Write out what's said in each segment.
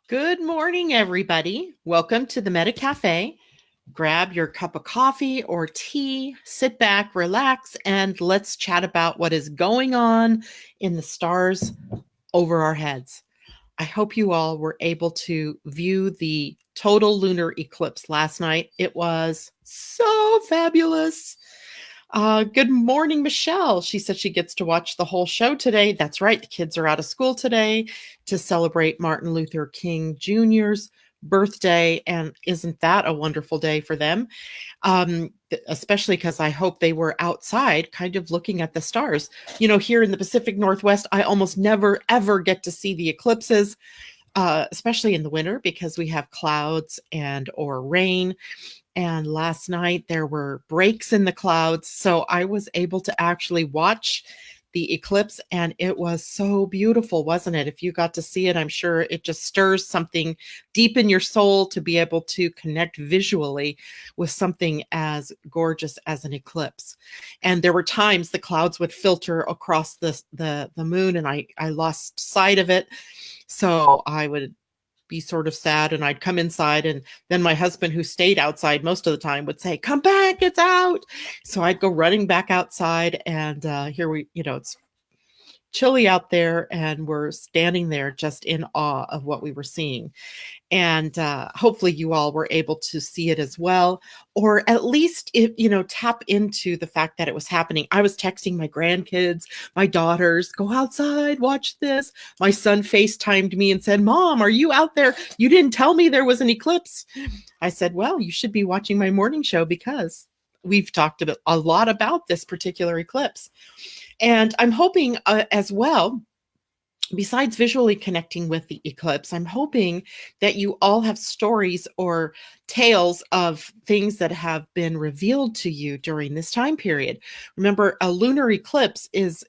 Good morning, everybody. Welcome to the Meta Cafe. Grab your cup of coffee or tea, sit back, relax, and let's chat about what is going on in the stars over our heads. I hope you all were able to view the total lunar eclipse last night. It was so fabulous. Good morning, Michelle. She said she gets to watch the whole show today. That's right. The kids are out of school today to celebrate Martin Luther King Jr.'s birthday. And isn't that a wonderful day for them? Especially because I hope they were outside kind of looking at the stars. You know, here in the Pacific Northwest, I almost never, ever get to see the eclipses. Especially in the winter because we have clouds and or rain. And last night there were breaks in the clouds. So I was able to actually watch the eclipse and it was so beautiful, wasn't it? If you got to see it, I'm sure it just stirs something deep in your soul to be able to connect visually with something as gorgeous as an eclipse. And there were times the clouds would filter across the moon and I lost sight of it. So I would be sort of sad and I'd come inside and then my husband, who stayed outside most of the time, would say, "Come back, it's out." So I'd go running back outside and here it's chilly out there and we're standing there just in awe of what we were seeing. And hopefully you all were able to see it as well, or at least tap into the fact that it was happening. I was texting my grandkids, my daughters, "Go outside, watch this." My son FaceTimed me and said, "Mom, are you out there? You didn't tell me there was an eclipse." I said, "Well, you should be watching my morning show because we've talked a lot about this particular eclipse." And I'm hoping as well, besides visually connecting with the eclipse, I'm hoping that you all have stories or tales of things that have been revealed to you during this time period. Remember, a lunar eclipse is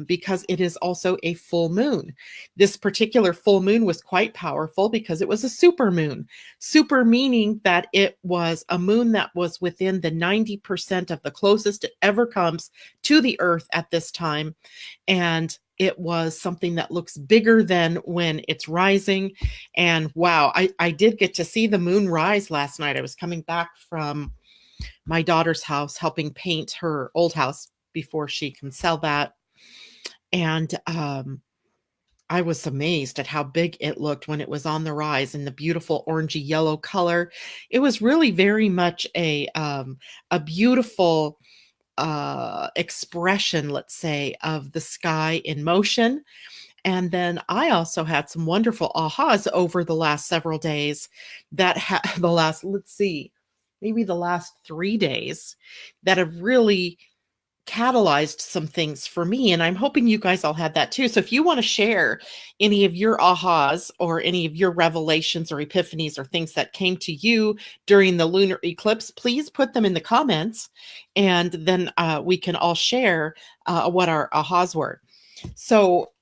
because it is also a full moon. This particular full moon was quite powerful because it was a super moon. Super meaning that it was a moon that was within the 90% of the closest it ever comes to the Earth at this time. And it was something that looks bigger than when it's rising. And wow, I did get to see the moon rise last night. I was coming back from my daughter's house, helping paint her old house before she can sell that. And I was amazed at how big it looked when it was on the rise in the beautiful orangey yellow color. It was really very much a beautiful expression, let's say, of the sky in motion. And then I also had some wonderful ahas over the last several days that maybe the last 3 days that have really catalyzed some things for me. And I'm hoping you guys all had that too. So if you want to share any of your ahas or any of your revelations or epiphanies or things that came to you during the lunar eclipse, please put them in the comments. And then we can all share what our ahas were. So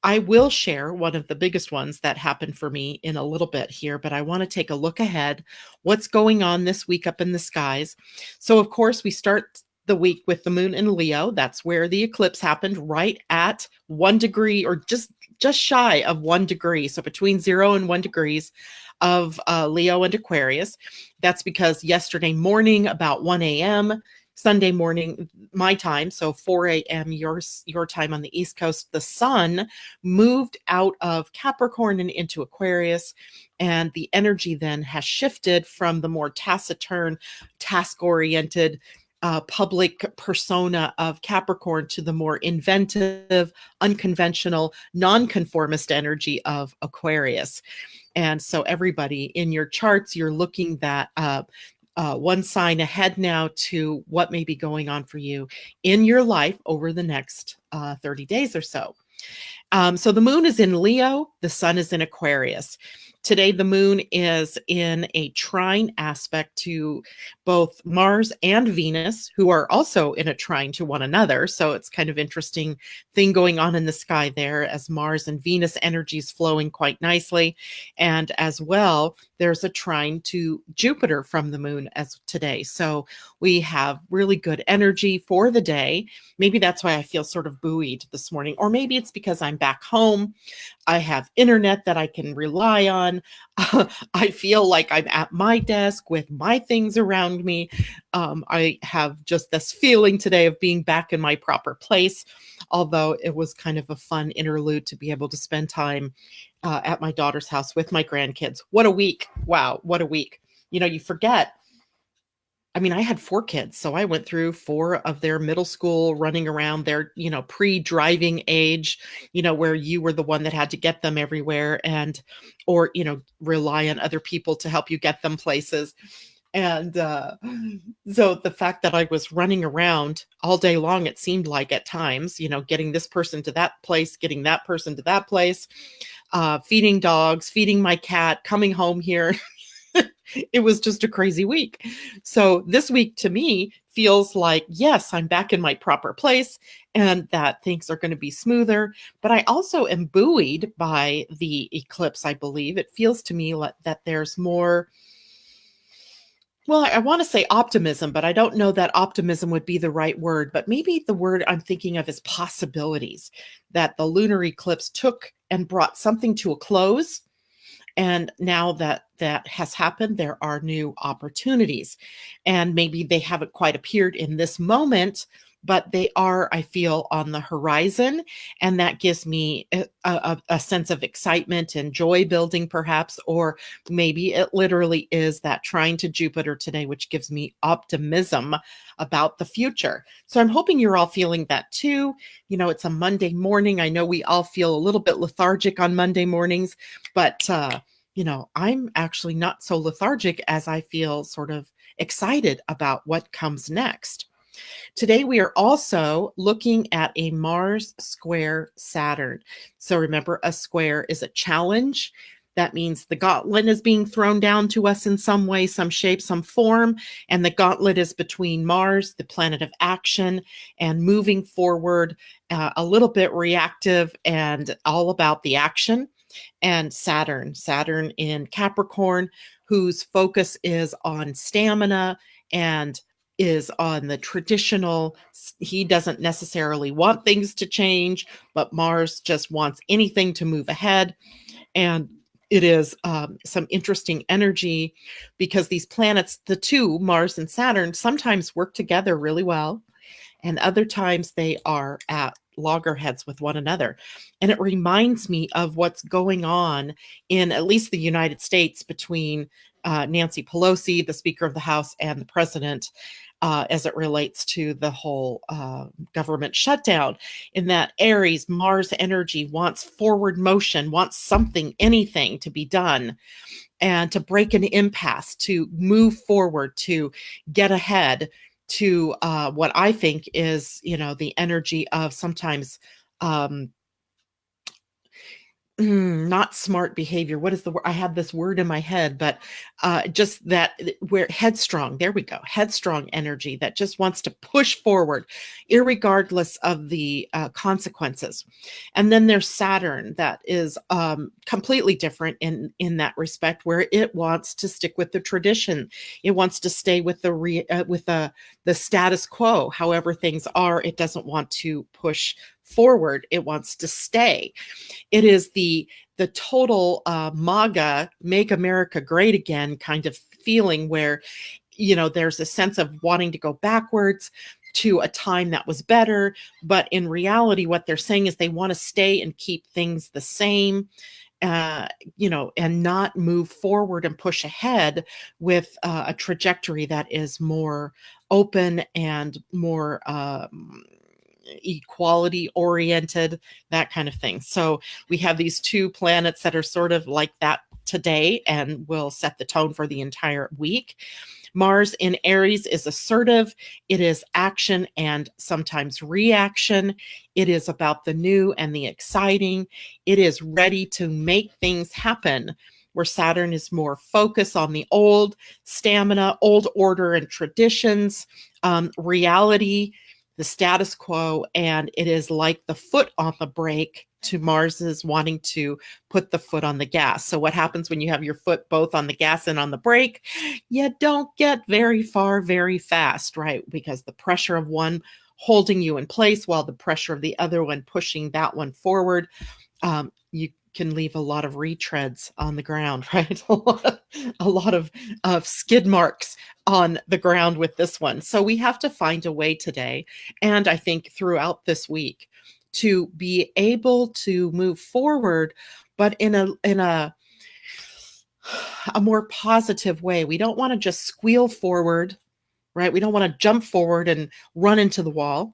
I will share one of the biggest ones that happened for me in a little bit here, but I want to take a look ahead. What's going on this week up in the skies? So, of course, we start the week with the moon in Leo. That's where the eclipse happened, right at 1 degree or just shy of 1 degree. So between 0 and 1 degrees of Leo and Aquarius. That's because yesterday morning, about 1 a.m., Sunday morning, my time, so 4 a.m. your time on the East Coast, the sun moved out of Capricorn and into Aquarius, and the energy then has shifted from the more taciturn, task-oriented, public persona of Capricorn to the more inventive, unconventional, nonconformist energy of Aquarius. And so everybody in your charts, you're looking that one sign ahead now to what may be going on for you in your life over the next 30 days or so. So the moon is in Leo, the sun is in Aquarius. Today, the moon is in a trine aspect to both Mars and Venus, who are also in a trine to one another. So it's kind of interesting thing going on in the sky there as Mars and Venus energies flowing quite nicely. And as well, there's a trine to Jupiter from the moon as today. So we have really good energy for the day. Maybe that's why I feel sort of buoyed this morning, or maybe it's because I'm I'm back home. I have internet that I can rely on. I feel like I'm at my desk with my things around me. I have just this feeling today of being back in my proper place, although it was kind of a fun interlude to be able to spend time at my daughter's house with my grandkids. What a week. Wow, what a week. You forget. I mean, I had 4 kids, so I went through 4 of their middle school running around their, pre-driving age, where you were the one that had to get them everywhere or rely on other people to help you get them places. And so the fact that I was running around all day long, it seemed like at times, getting this person to that place, getting that person to that place, feeding dogs, feeding my cat, coming home here. It was just a crazy week. So this week to me feels like, yes, I'm back in my proper place and that things are going to be smoother. But I also am buoyed by the eclipse, I believe. It feels to me like that there's more, well, I want to say optimism, but I don't know that optimism would be the right word. But maybe the word I'm thinking of is possibilities, that the lunar eclipse took and brought something to a close. And now that has happened, there are new opportunities. And maybe they haven't quite appeared in this moment, but they are, I feel, on the horizon. And that gives me a sense of excitement and joy building, perhaps. Or maybe it literally is that trine to Jupiter today, which gives me optimism about the future. So I'm hoping you're all feeling that too. It's a Monday morning. I know we all feel a little bit lethargic on Monday mornings, but I'm actually not so lethargic as I feel sort of excited about what comes next. Today, we are also looking at a Mars square Saturn. So remember, a square is a challenge. That means the gauntlet is being thrown down to us in some way, some shape, some form. And the gauntlet is between Mars, the planet of action, and moving forward, a little bit reactive and all about the action. And Saturn in Capricorn, whose focus is on stamina and is on the traditional. He doesn't necessarily want things to change, but Mars just wants anything to move ahead. And it is some interesting energy because these planets, the two, Mars and Saturn, sometimes work together really well. And other times they are at loggerheads with one another. And it reminds me of what's going on in at least the United States between Nancy Pelosi, the Speaker of the House, and the President as it relates to the whole government shutdown. In that Aries, Mars energy wants forward motion, wants something, anything to be done and to break an impasse, to move forward, to get ahead, to what I think is, the energy of sometimes not smart behavior. What is the word? I have this word in my head, but just that where headstrong, there we go. Headstrong energy that just wants to push forward, irregardless of the consequences. And then there's Saturn that is completely different in that respect, where it wants to stick with the tradition. It wants to stay with the status quo, however things are. It doesn't want to push forward. It wants to stay. It is the total MAGA, Make America Great Again kind of feeling where, there's a sense of wanting to go backwards to a time that was better. But in reality, what they're saying is they want to stay and keep things the same, and not move forward and push ahead with a trajectory that is more open and more equality oriented, that kind of thing. So we have these two planets that are sort of like that today and will set the tone for the entire week. Mars in Aries is assertive. It is action and sometimes reaction. It is about the new and the exciting. It is ready to make things happen, where Saturn is more focused on the old, stamina, old order and traditions, reality, the status quo, and it is like the foot on the brake to Mars's wanting to put the foot on the gas. So what happens when you have your foot both on the gas and on the brake? You don't get very far very fast, right? Because the pressure of one holding you in place while the pressure of the other one pushing that one forward. You can leave a lot of retreads on the ground, right? A lot of skid marks on the ground with this one. So we have to find a way today, and I think throughout this week, to be able to move forward, but in a more positive way. We don't want to just squeal forward, right? We don't want to jump forward and run into the wall,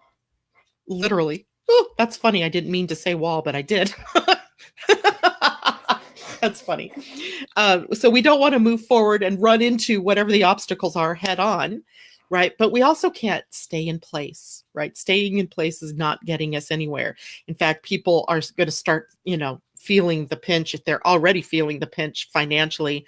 literally. Oh, that's funny. I didn't mean to say wall, but I did. That's funny. So we don't want to move forward and run into whatever the obstacles are head on, right? But we also can't stay in place, right? Staying in place is not getting us anywhere. In fact, people are going to start, feeling the pinch, if they're already feeling the pinch financially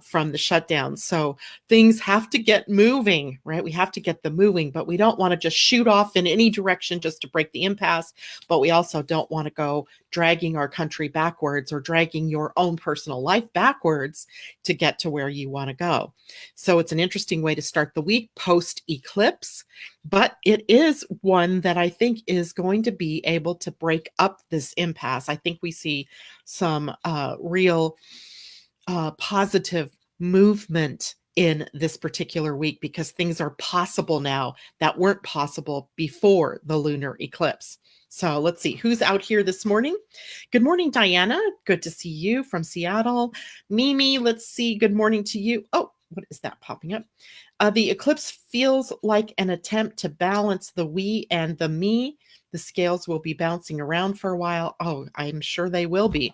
from the shutdown. So things have to get moving, right? We have to get them moving, but we don't want to just shoot off in any direction just to break the impasse. But we also don't want to go dragging our country backwards or dragging your own personal life backwards to get to where you want to go. So it's an interesting way to start the week post eclipse, but it is one that I think is going to be able to break up this impasse. I think we see some real positive movement in this particular week because things are possible now that weren't possible before the lunar eclipse. So let's see who's out here this morning. Good morning, Diana. Good to see you from Seattle. Mimi, let's see. Good morning to you. Oh, what is that popping up? The eclipse feels like an attempt to balance the we and the me. The scales will be bouncing around for a while. Oh, I'm sure they will be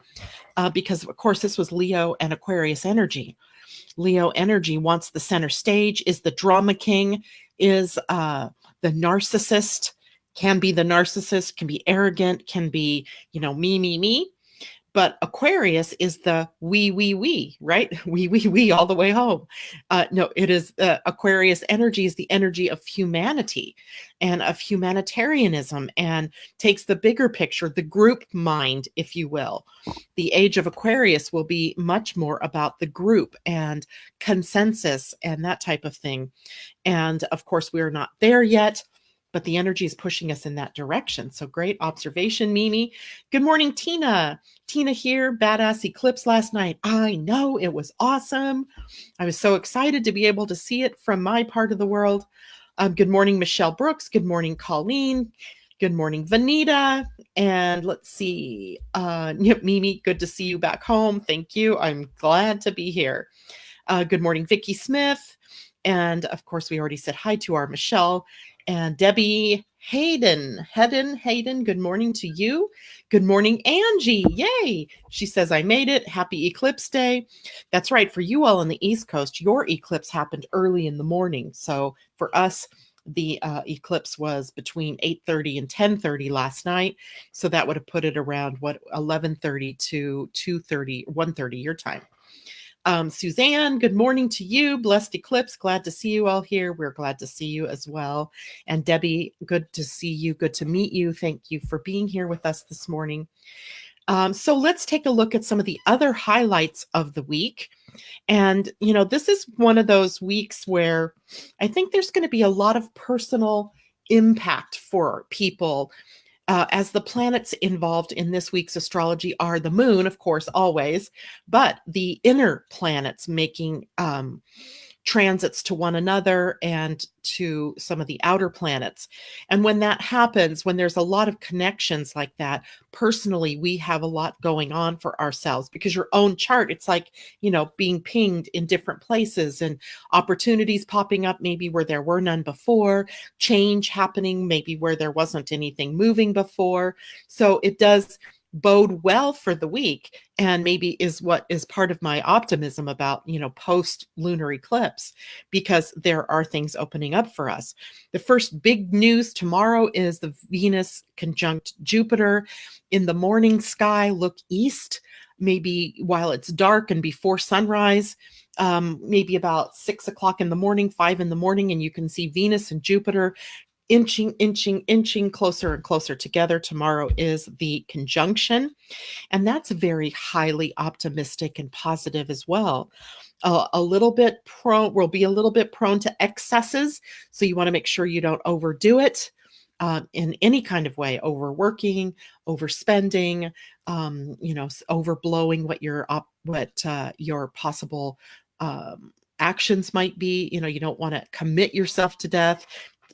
because, of course, this was Leo and Aquarius energy. Leo energy wants the center stage, is the drama king, is the narcissist, can be the narcissist, can be arrogant, can be, me. But Aquarius is the we, right? We all the way home. No, it is Aquarius energy is the energy of humanity and of humanitarianism and takes the bigger picture, the group mind, if you will. The age of Aquarius will be much more about the group and consensus and that type of thing. And of course, we're not there yet, but the energy is pushing us in that direction. So great observation, Mimi. Good morning, Tina. Tina here, badass eclipse last night. I know, it was awesome. I was so excited to be able to see it from my part of the world. Good morning, Michelle Brooks. Good morning, Colleen. Good morning, Vanita. And let's see, Mimi, good to see you back home. Thank you. I'm glad to be here. Good morning, Vicki Smith. And of course, we already said hi to our Michelle. And Debbie Hayden, good morning to you. Good morning, Angie. Yay. She says, I made it. Happy eclipse day. That's right. For you all on the East Coast, your eclipse happened early in the morning. So for us, the eclipse was between 8:30 and 10:30 last night. So that would have put it around 11:30 to 2:30, 1:30 your time. Suzanne, good morning to you. Blessed eclipse. Glad to see you all here. We're glad to see you as well. And Debbie, good to see you. Good to meet you. Thank you for being here with us this morning. So let's take a look at some of the other highlights of the week. And, this is one of those weeks where I think there's going to be a lot of personal impact for people. As the planets involved in this week's astrology are the moon, of course, always, but the inner planets making transits to one another and to some of the outer planets. And when that happens, when there's a lot of connections like that, personally, we have a lot going on for ourselves because your own chart, it's like, being pinged in different places and opportunities popping up maybe where there were none before, change happening maybe where there wasn't anything moving before. So it does bode well for the week, and maybe is what is part of my optimism about post lunar eclipse, because there are things opening up for us. The first big news tomorrow is the Venus conjunct Jupiter in the morning sky. Look east, maybe while it's dark and before sunrise, maybe about 6 o'clock in the morning, 5 in the morning, and you can see Venus and Jupiter inching closer and closer together. Tomorrow is the conjunction, and that's very highly optimistic and positive as well. We'll be a little bit prone to excesses, so you want to make sure you don't overdo it. in any kind of way, overworking, overspending, overblowing what your possible actions might be. You don't want to commit yourself to death.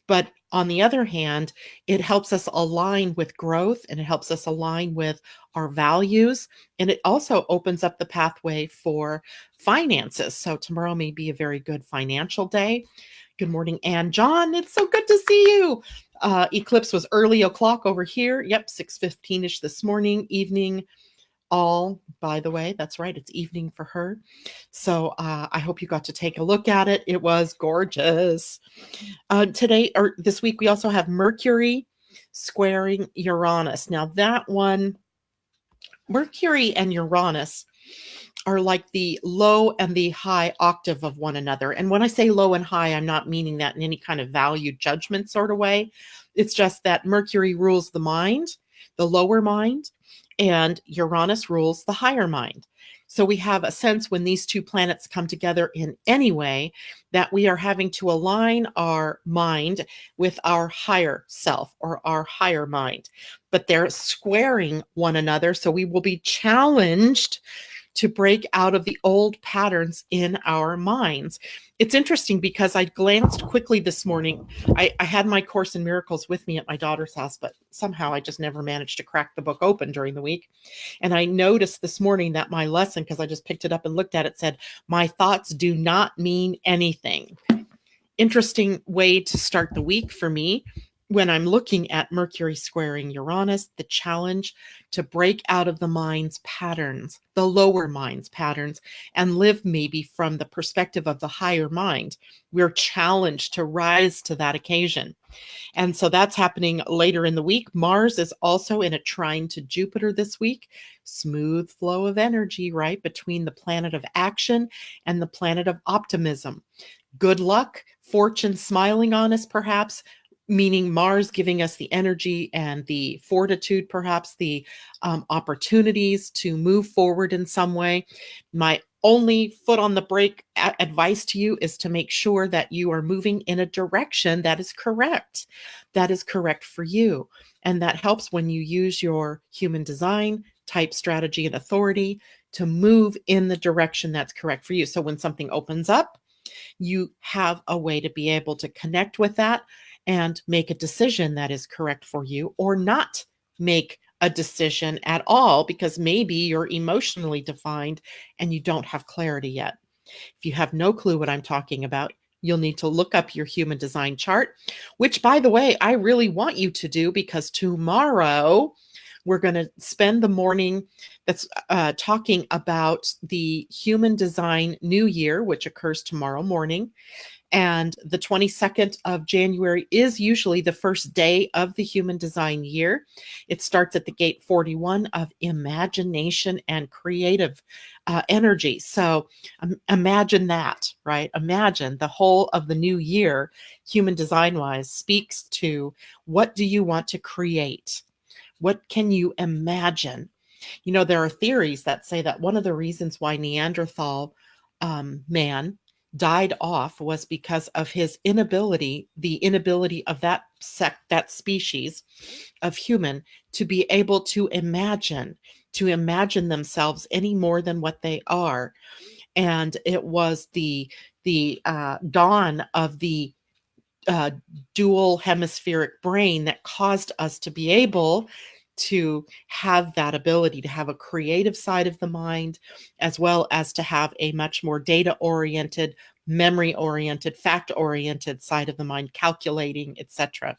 But on the other hand, it helps us align with growth, and it helps us align with our values. And it also opens up the pathway for finances. So tomorrow may be a very good financial day. Good morning, Ann John. It's so good to see you. Eclipse was early o'clock over here. Yep, 6:15-ish this morning, evening. All, by the way, that's right, it's evening for her. So I hope you got to take a look at it. It was gorgeous. Today, or this week, we also have Mercury squaring Uranus. Now that one, Mercury and Uranus are like the low and the high octave of one another. And when I say low and high, I'm not meaning that in any kind of value judgment sort of way. It's just that Mercury rules the mind, the lower mind, and Uranus rules the higher mind. So we have a sense when these two planets come together in any way that we are having to align our mind with our higher self or our higher mind. But they're squaring one another, so we will be challenged to break out of the old patterns in our minds. It's interesting because I glanced quickly this morning. I had my Course in Miracles with me at my daughter's house, but somehow I just never managed to crack the book open during the week. And I noticed this morning that my lesson, because I just picked it up and looked at it, said, "My thoughts do not mean anything." Interesting way to start the week for me. When I'm looking at Mercury squaring Uranus, the challenge to break out of the mind's patterns, the lower mind's patterns, and live maybe from the perspective of the higher mind. We're challenged to rise to that occasion. And so that's happening later in the week. Mars is also in a trine to Jupiter this week. Smooth flow of energy, right, between the planet of action and the planet of optimism. Good luck, fortune smiling on us, perhaps, meaning Mars giving us the energy and the fortitude, perhaps the opportunities to move forward in some way. My only foot on the brake advice to you is to make sure that you are moving in a direction that is correct for you. And that helps when you use your human design type strategy and authority to move in the direction that's correct for you. So when something opens up, you have a way to be able to connect with that and make a decision that is correct for you, or not make a decision at all because maybe you're emotionally defined and you don't have clarity yet. If you have no clue what I'm talking about, you'll need to look up your human design chart, which, by the way, I really want you to do, because tomorrow we're going to spend the morning that's talking about the human design new year, which occurs tomorrow morning. And the 22nd of January is usually the first day of the human design year. It starts at the gate 41 of imagination and creative energy. So imagine that, right? Imagine the whole of the new year, human design wise, speaks to what do you want to create? What can you imagine? There are theories that say that one of the reasons why Neanderthal man died off was because of his inability, the inability of that species of human to be able to imagine themselves any more than what they are. And it was the dawn of the dual hemispheric brain that caused us to be able to have that ability to have a creative side of the mind, as well as to have a much more data-oriented, memory-oriented, fact-oriented side of the mind, calculating, etc.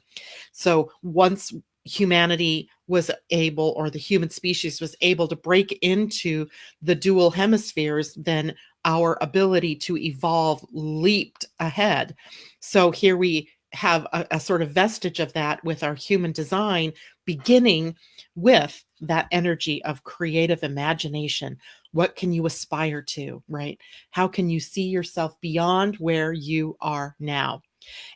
So once humanity was able, or the human species was able to break into the dual hemispheres, then our ability to evolve leaped ahead. So here we have a sort of vestige of that with our human design, beginning with that energy of creative imagination. What can you aspire to, right? How can you see yourself beyond where you are now?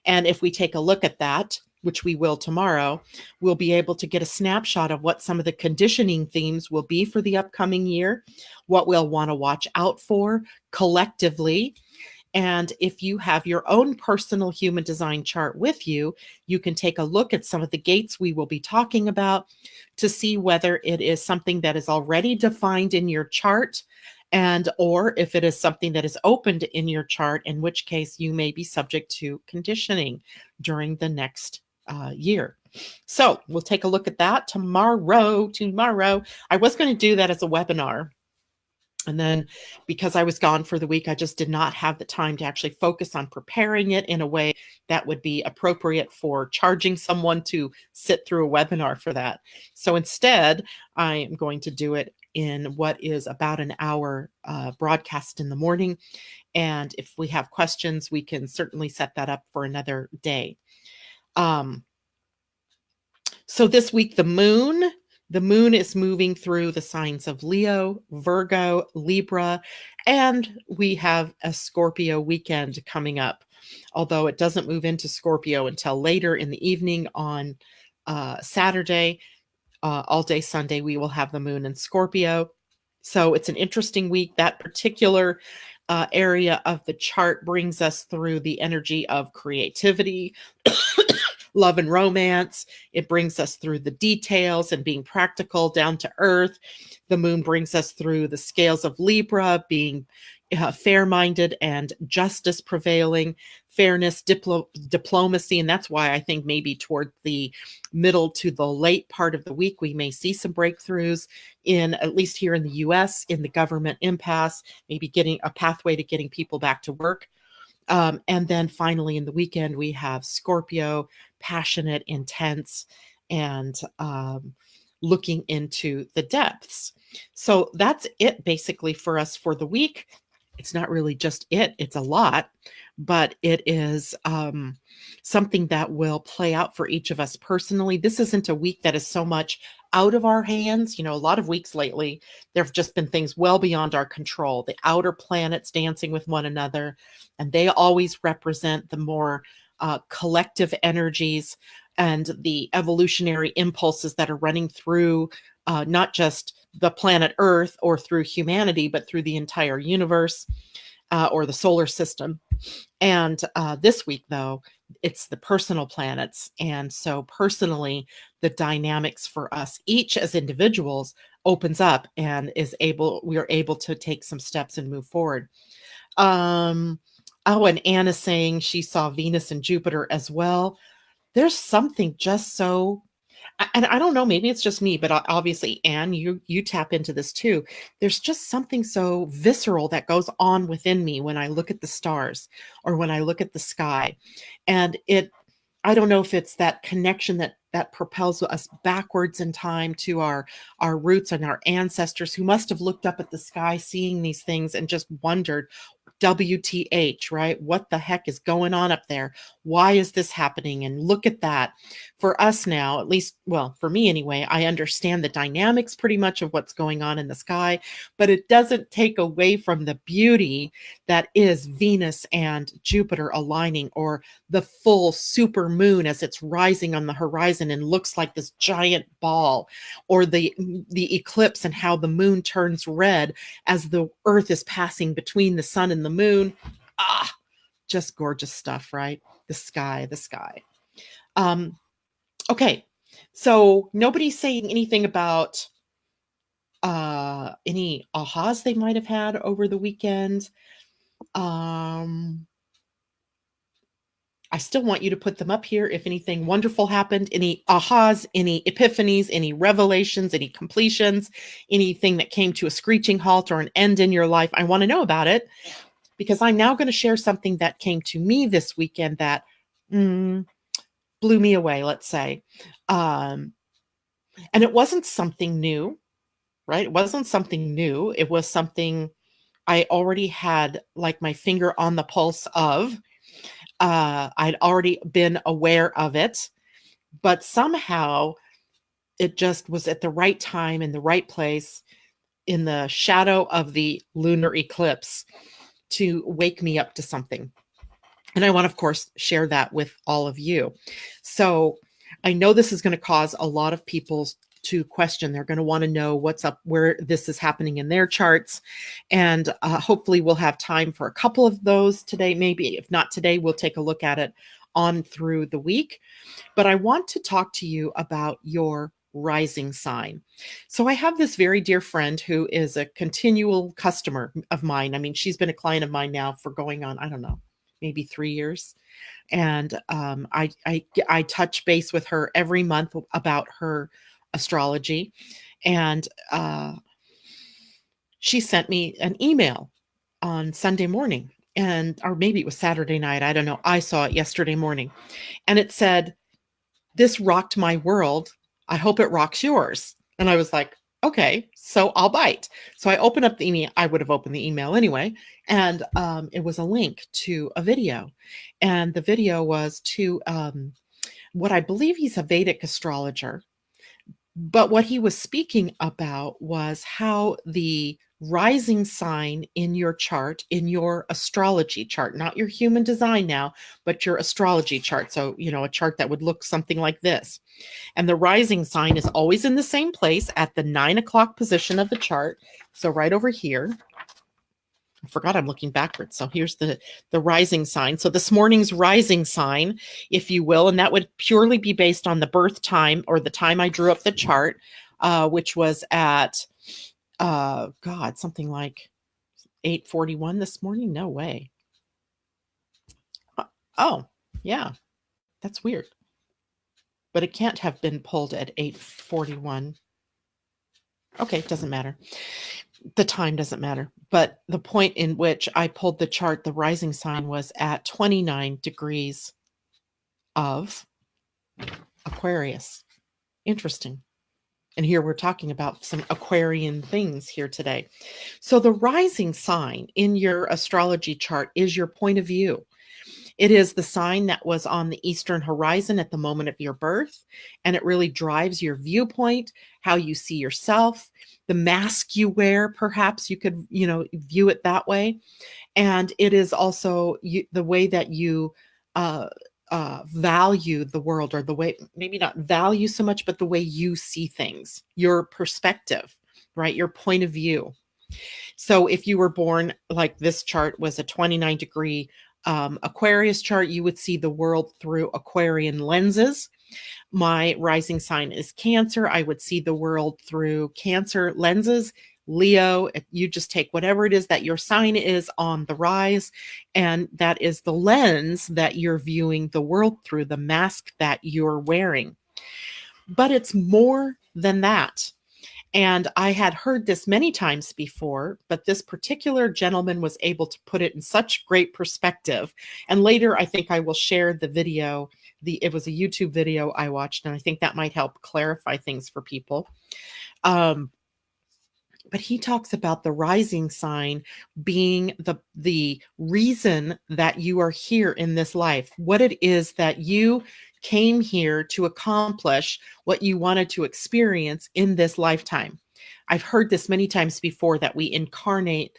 And if we take a look at that, which we will tomorrow, we'll be able to get a snapshot of what some of the conditioning themes will be for the upcoming year, what we'll want to watch out for collectively, And if you have your own personal human design chart with you, you can take a look at some of the gates we will be talking about to see whether it is something that is already defined in your chart, and or if it is something that is opened in your chart, in which case you may be subject to conditioning during the next year. So we'll take a look at that tomorrow. I was going to do that as a webinar. And then because I was gone for the week, I just did not have the time to actually focus on preparing it in a way that would be appropriate for charging someone to sit through a webinar for that. So instead, I am going to do it in what is about an hour broadcast in the morning. And if we have questions, we can certainly set that up for another day. So this week, the moon is moving through the signs of Leo, Virgo, Libra, and we have a Scorpio weekend coming up. Although it doesn't move into Scorpio until later in the evening on Saturday, all day Sunday, we will have the moon in Scorpio. So it's an interesting week. That particular area of the chart brings us through the energy of creativity, love and romance. It brings us through the details and being practical, down to earth. The moon brings us through the scales of Libra, being fair-minded and justice prevailing, fairness, diplomacy. And that's why I think maybe toward the middle to the late part of the week, we may see some breakthroughs in, at least here in the US, in the government impasse, maybe getting a pathway to getting people back to work. And then finally in the weekend, we have Scorpio, passionate, intense, and looking into the depths. So that's it basically for us for the week. It's not really just it's a lot, but it is something that will play out for each of us personally. This isn't a week that is so much out of our hands. You know, a lot of weeks lately, there have just been things well beyond our control. The outer planets dancing with one another, and they always represent the more collective energies and the evolutionary impulses that are running through not just the planet Earth or through humanity, but through the entire universe or the solar system. And this week, though, it's the personal planets. And so personally, the dynamics for us, each as individuals, opens up and we are able to take some steps and move forward. Oh, and Anna's saying she saw Venus and Jupiter as well. There's something just so, and I don't know, maybe it's just me, but obviously, Anne, you tap into this too. There's just something so visceral that goes on within me when I look at the stars or when I look at the sky. And I don't know if it's that connection that propels us backwards in time to our roots and our ancestors who must have looked up at the sky, seeing these things and just wondered, WTH, right? What the heck is going on up there? Why is this happening? And look at that. For us now, at least, well, for me anyway, I understand the dynamics pretty much of what's going on in the sky, but it doesn't take away from the beauty that is Venus and Jupiter aligning, or the full super moon as it's rising on the horizon and looks like this giant ball, or the eclipse and how the moon turns red as the earth is passing between the sun and the moon. Just gorgeous stuff, right? The sky. Okay, so nobody's saying anything about any ahas they might have had over the weekend. I still want you to put them up here if anything wonderful happened, any ahas, any epiphanies, any revelations, any completions, anything that came to a screeching halt or an end in your life. I want to know about it, because I'm now going to share something that came to me this weekend that blew me away, let's say. And it wasn't something new, right? It wasn't something new. It was something I already had like my finger on the pulse of. I'd already been aware of it, but somehow it just was at the right time in the right place in the shadow of the lunar eclipse to wake me up to something. And I want to, of course, share that with all of you. So I know this is going to cause a lot of people's to question. They're going to want to know what's up, where this is happening in their charts. And hopefully we'll have time for a couple of those today. Maybe if not today, we'll take a look at it on through the week. But I want to talk to you about your rising sign. So I have this very dear friend who is a continual customer of mine. I mean, she's been a client of mine now for going on, I don't know, maybe 3 years. And I touch base with her every month about her astrology. And she sent me an email on Sunday morning, or maybe it was Saturday night. I don't know. I saw it yesterday morning. And it said, "This rocked my world. I hope it rocks yours." And I was like, okay, so I'll bite. So I opened up the email. I would have opened the email anyway. And it was a link to a video. And the video was to what I believe he's a Vedic astrologer. But what he was speaking about was how the rising sign in your chart, in your astrology chart, not your human design now, but your astrology chart. So, a chart that would look something like this. And the rising sign is always in the same place at the 9 o'clock position of the chart. So right over here. I forgot I'm looking backwards. So here's the rising sign. So this morning's rising sign, if you will, and that would purely be based on the birth time or the time I drew up the chart, which was at, something like 8:41 this morning. No way. Oh, yeah, that's weird. But it can't have been pulled at 8:41. Okay, it doesn't matter. The time doesn't matter. But the point in which I pulled the chart, the rising sign was at 29 degrees of Aquarius. Interesting. And here we're talking about some Aquarian things here today. So the rising sign in your astrology chart is your point of view. It is the sign that was on the eastern horizon at the moment of your birth, and it really drives your viewpoint, how you see yourself, the mask you wear, perhaps you could, view it that way. And it is also the way that you value the world, or the way, maybe not value so much, but the way you see things, your perspective, right? Your point of view. So if you were born, like this chart was a 29 degree Aquarius chart, you would see the world through Aquarian lenses. My rising sign is Cancer. I would see the world through Cancer lenses. Leo, you just take whatever it is that your sign is on the rise, and that is the lens that you're viewing the world through, the mask that you're wearing. But it's more than that. And I had heard this many times before, but this particular gentleman was able to put it in such great perspective. And later, I think I will share the video. It was a YouTube video I watched, and I think that might help clarify things for people. But he talks about the rising sign being the reason that you are here in this life, what it is that you came here to accomplish, what you wanted to experience in this lifetime. I've heard this many times before, that we incarnate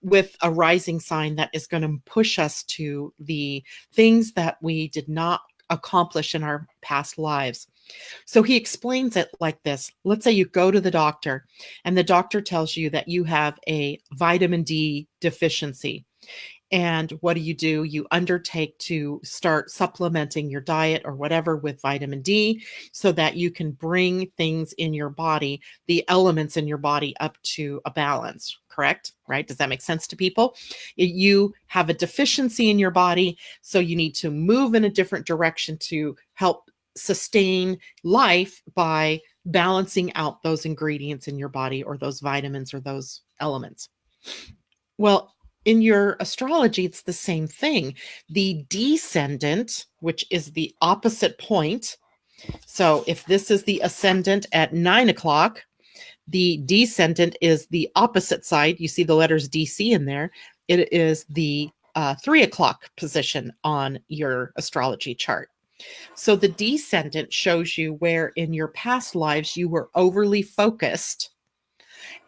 with a rising sign that is going to push us to the things that we did not accomplish in our past lives. So he explains it like this. Let's say you go to the doctor, and the doctor tells you that you have a vitamin D deficiency. And what do? You undertake to start supplementing your diet or whatever with vitamin D, so that you can bring things in your body, the elements in your body, up to a balance. Correct? Right? Does that make sense to people? You have a deficiency in your body, so you need to move in a different direction to help sustain life by balancing out those ingredients in your body, or those vitamins, or those elements. Well, in your astrology, it's the same thing. The descendant, which is the opposite point. So if this is the ascendant at 9 o'clock, the descendant is the opposite side. You see the letters DC in there. It is the 3 o'clock position on your astrology chart. So the descendant shows you where in your past lives you were overly focused,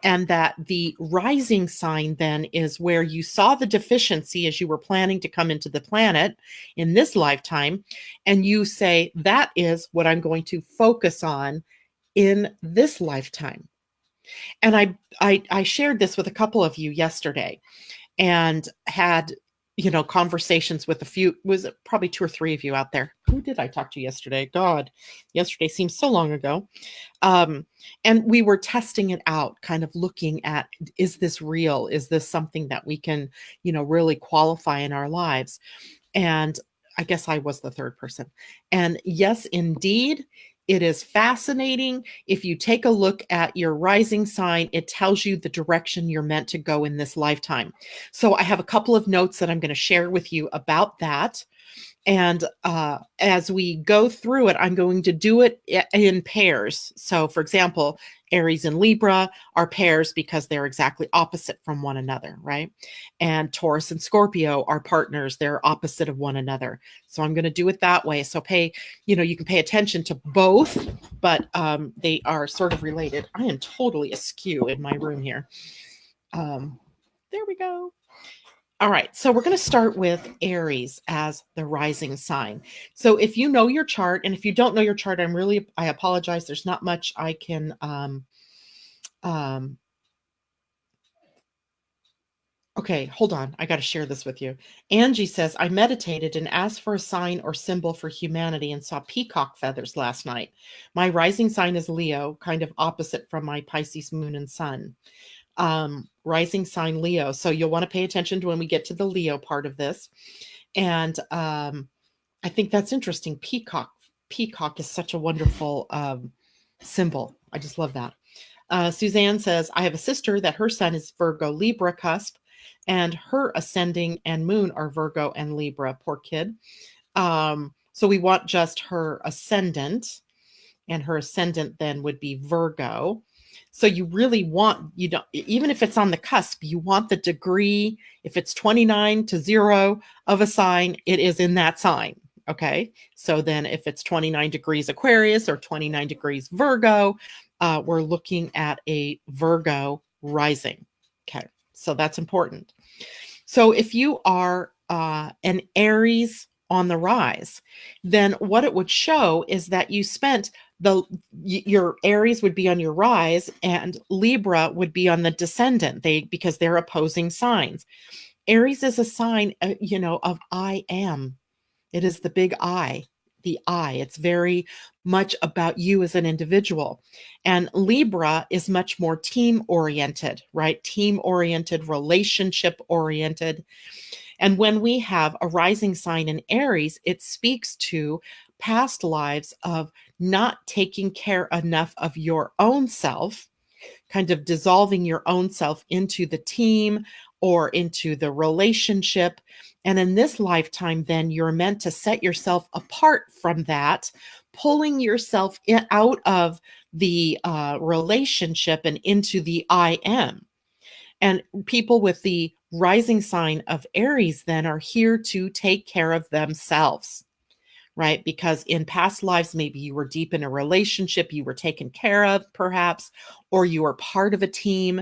and that the rising sign then is where you saw the deficiency as you were planning to come into the planet in this lifetime. And you say, that is what I'm going to focus on in this lifetime. And I shared this with a couple of you yesterday and had, conversations with a few, was it probably 2 or 3 of you out there. Who did I talk to yesterday? God, yesterday seems so long ago. And we were testing it out, kind of looking at, is this real? Is this something that we can, really qualify in our lives? And I guess I was the third person. And yes, indeed, it is fascinating. If you take a look at your rising sign, it tells you the direction you're meant to go in this lifetime. So I have a couple of notes that I'm going to share with you about that. And as we go through it, I'm going to do it in pairs. So, for example, Aries and Libra are pairs because they're exactly opposite from one another, right? And Taurus and Scorpio are partners. They're opposite of one another. So I'm going to do it that way. So you can pay attention to both, but they are sort of related. I am totally askew in my room here. There we go. All right, so we're going to start with Aries as the rising sign. So if you know your chart, and if you don't know your chart, I apologize. There's not much I can, okay, hold on. I got to share this with you. Angie says, I meditated and asked for a sign or symbol for humanity and saw peacock feathers last night. My rising sign is Leo, kind of opposite from my Pisces moon and sun. Rising sign Leo. So you'll want to pay attention to when we get to the Leo part of this. And I think that's interesting. Peacock is such a wonderful symbol. I just love that. Suzanne says, I have a sister that her sun is Virgo Libra cusp, and her ascending and moon are Virgo and Libra. Poor kid. So we want just her ascendant, and her ascendant then would be Virgo. So you really want, even if it's on the cusp, you want the degree. If it's 29 to 0 of a sign, it is in that sign. Okay. So then if it's 29 degrees Aquarius or 29 degrees Virgo, we're looking at a Virgo rising. Okay. So that's important. So if you are an Aries on the rise, then what it would show is that you spent your Aries would be on your rise and Libra would be on the descendant, because they're opposing signs. Aries is a sign, of I am. It is the big I, the I. It's very much about you as an individual. And Libra is much more team oriented, right? Team oriented, relationship oriented. And when we have a rising sign in Aries, it speaks to past lives of not taking care enough of your own self, kind of dissolving your own self into the team or into the relationship. And in this lifetime, then you're meant to set yourself apart from that, pulling yourself out of the relationship and into the I am. And people with the rising sign of Aries then are here to take care of themselves, right? Because in past lives, maybe you were deep in a relationship, you were taken care of, perhaps, or you were part of a team.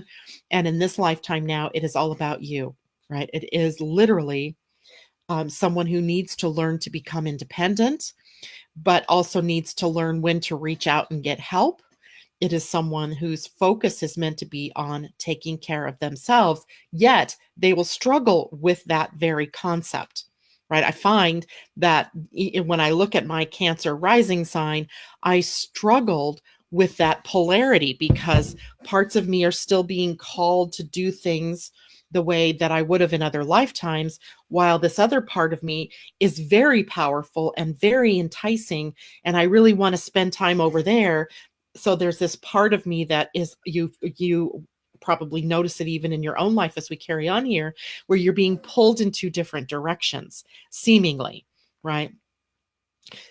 And in this lifetime now, it is all about you, right? It is literally someone who needs to learn to become independent, but also needs to learn when to reach out and get help. It is someone whose focus is meant to be on taking care of themselves, yet they will struggle with that very concept, right? I find that when I look at my Cancer rising sign, I struggled with that polarity because parts of me are still being called to do things the way that I would have in other lifetimes, while this other part of me is very powerful and very enticing, and I really want to spend time over there. So there's this part of me that is, you probably notice it even in your own life as we carry on here, where you're being pulled in two different directions, seemingly, right?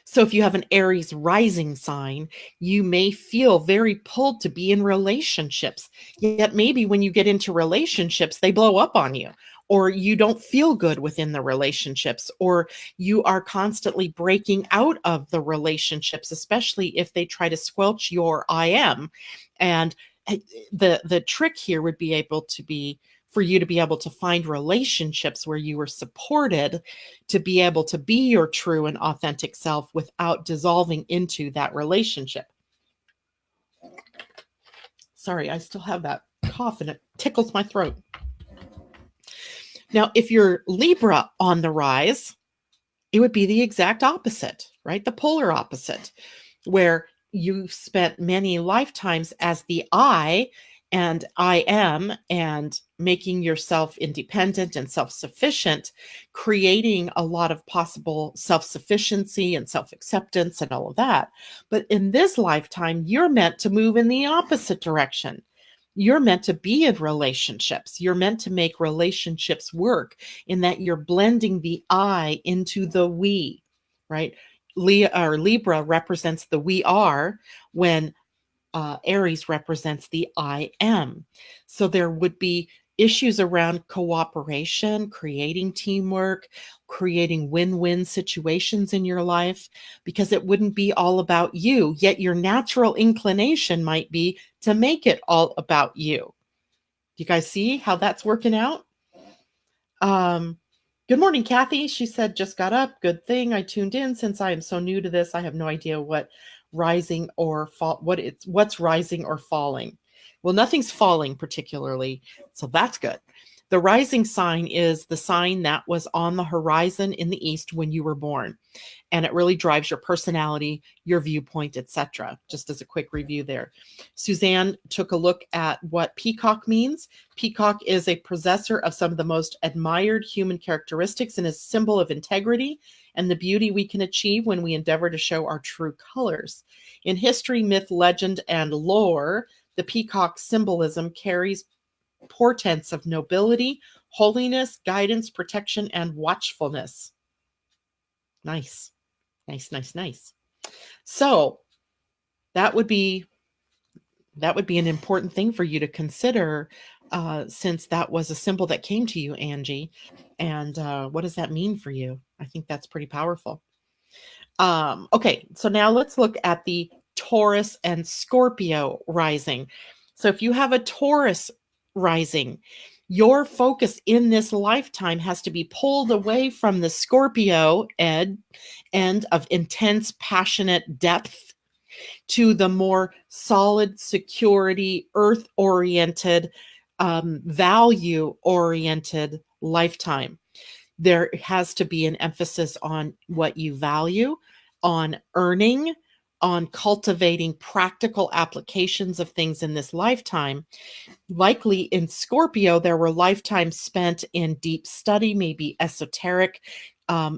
So if you have an Aries rising sign, you may feel very pulled to be in relationships. Yet maybe when you get into relationships, they blow up on you, or you don't feel good within the relationships, or you are constantly breaking out of the relationships, especially if they try to squelch your I am. And the trick here would be for you to be able to find relationships where you are supported to be able to be your true and authentic self without dissolving into that relationship. Sorry, I still have that cough and it tickles my throat. Now, if you're Libra on the rise, it would be the exact opposite, right? The polar opposite, where you've spent many lifetimes as the I and I am, and making yourself independent and self-sufficient, creating a lot of possible self-sufficiency and self-acceptance and all of that. But in this lifetime, you're meant to move in the opposite direction. You're meant to be in relationships. You're meant to make relationships work in that you're blending the I into the we, right? Libra represents the we are, when Aries represents the I am. So there would be issues around cooperation, creating teamwork, creating win-win situations in your life, because it wouldn't be all about you, yet your natural inclination might be to make it all about you. You guys see how that's working out? Good morning, Kathy. She said, just got up. Good thing I tuned in. Since I am so new to this, I have no idea what rising or fall, what's rising or falling. Well, nothing's falling particularly, so that's good. The rising sign is the sign that was on the horizon in the east when you were born, and it really drives your personality, your viewpoint, etc. Just as a quick review there. Suzanne took a look at what peacock means. Peacock is a possessor of some of the most admired human characteristics and is a symbol of integrity and the beauty we can achieve when we endeavor to show our true colors. In history, myth, legend, and lore, the peacock symbolism carries portents of nobility, holiness, guidance, protection, and watchfulness. Nice. Nice, nice, nice. So that would be an important thing for you to consider, since that was a symbol that came to you, Angie. And what does that mean for you? I think that's pretty powerful. Okay, so now let's look at the Taurus and Scorpio rising. So if you have a Taurus rising, your focus in this lifetime has to be pulled away from the Scorpio end of intense, passionate depth to the more solid, security, earth-oriented, value-oriented lifetime. There has to be an emphasis on what you value, on earning, on cultivating practical applications of things in this lifetime. Likely in Scorpio, there were lifetimes spent in deep study, maybe esoteric,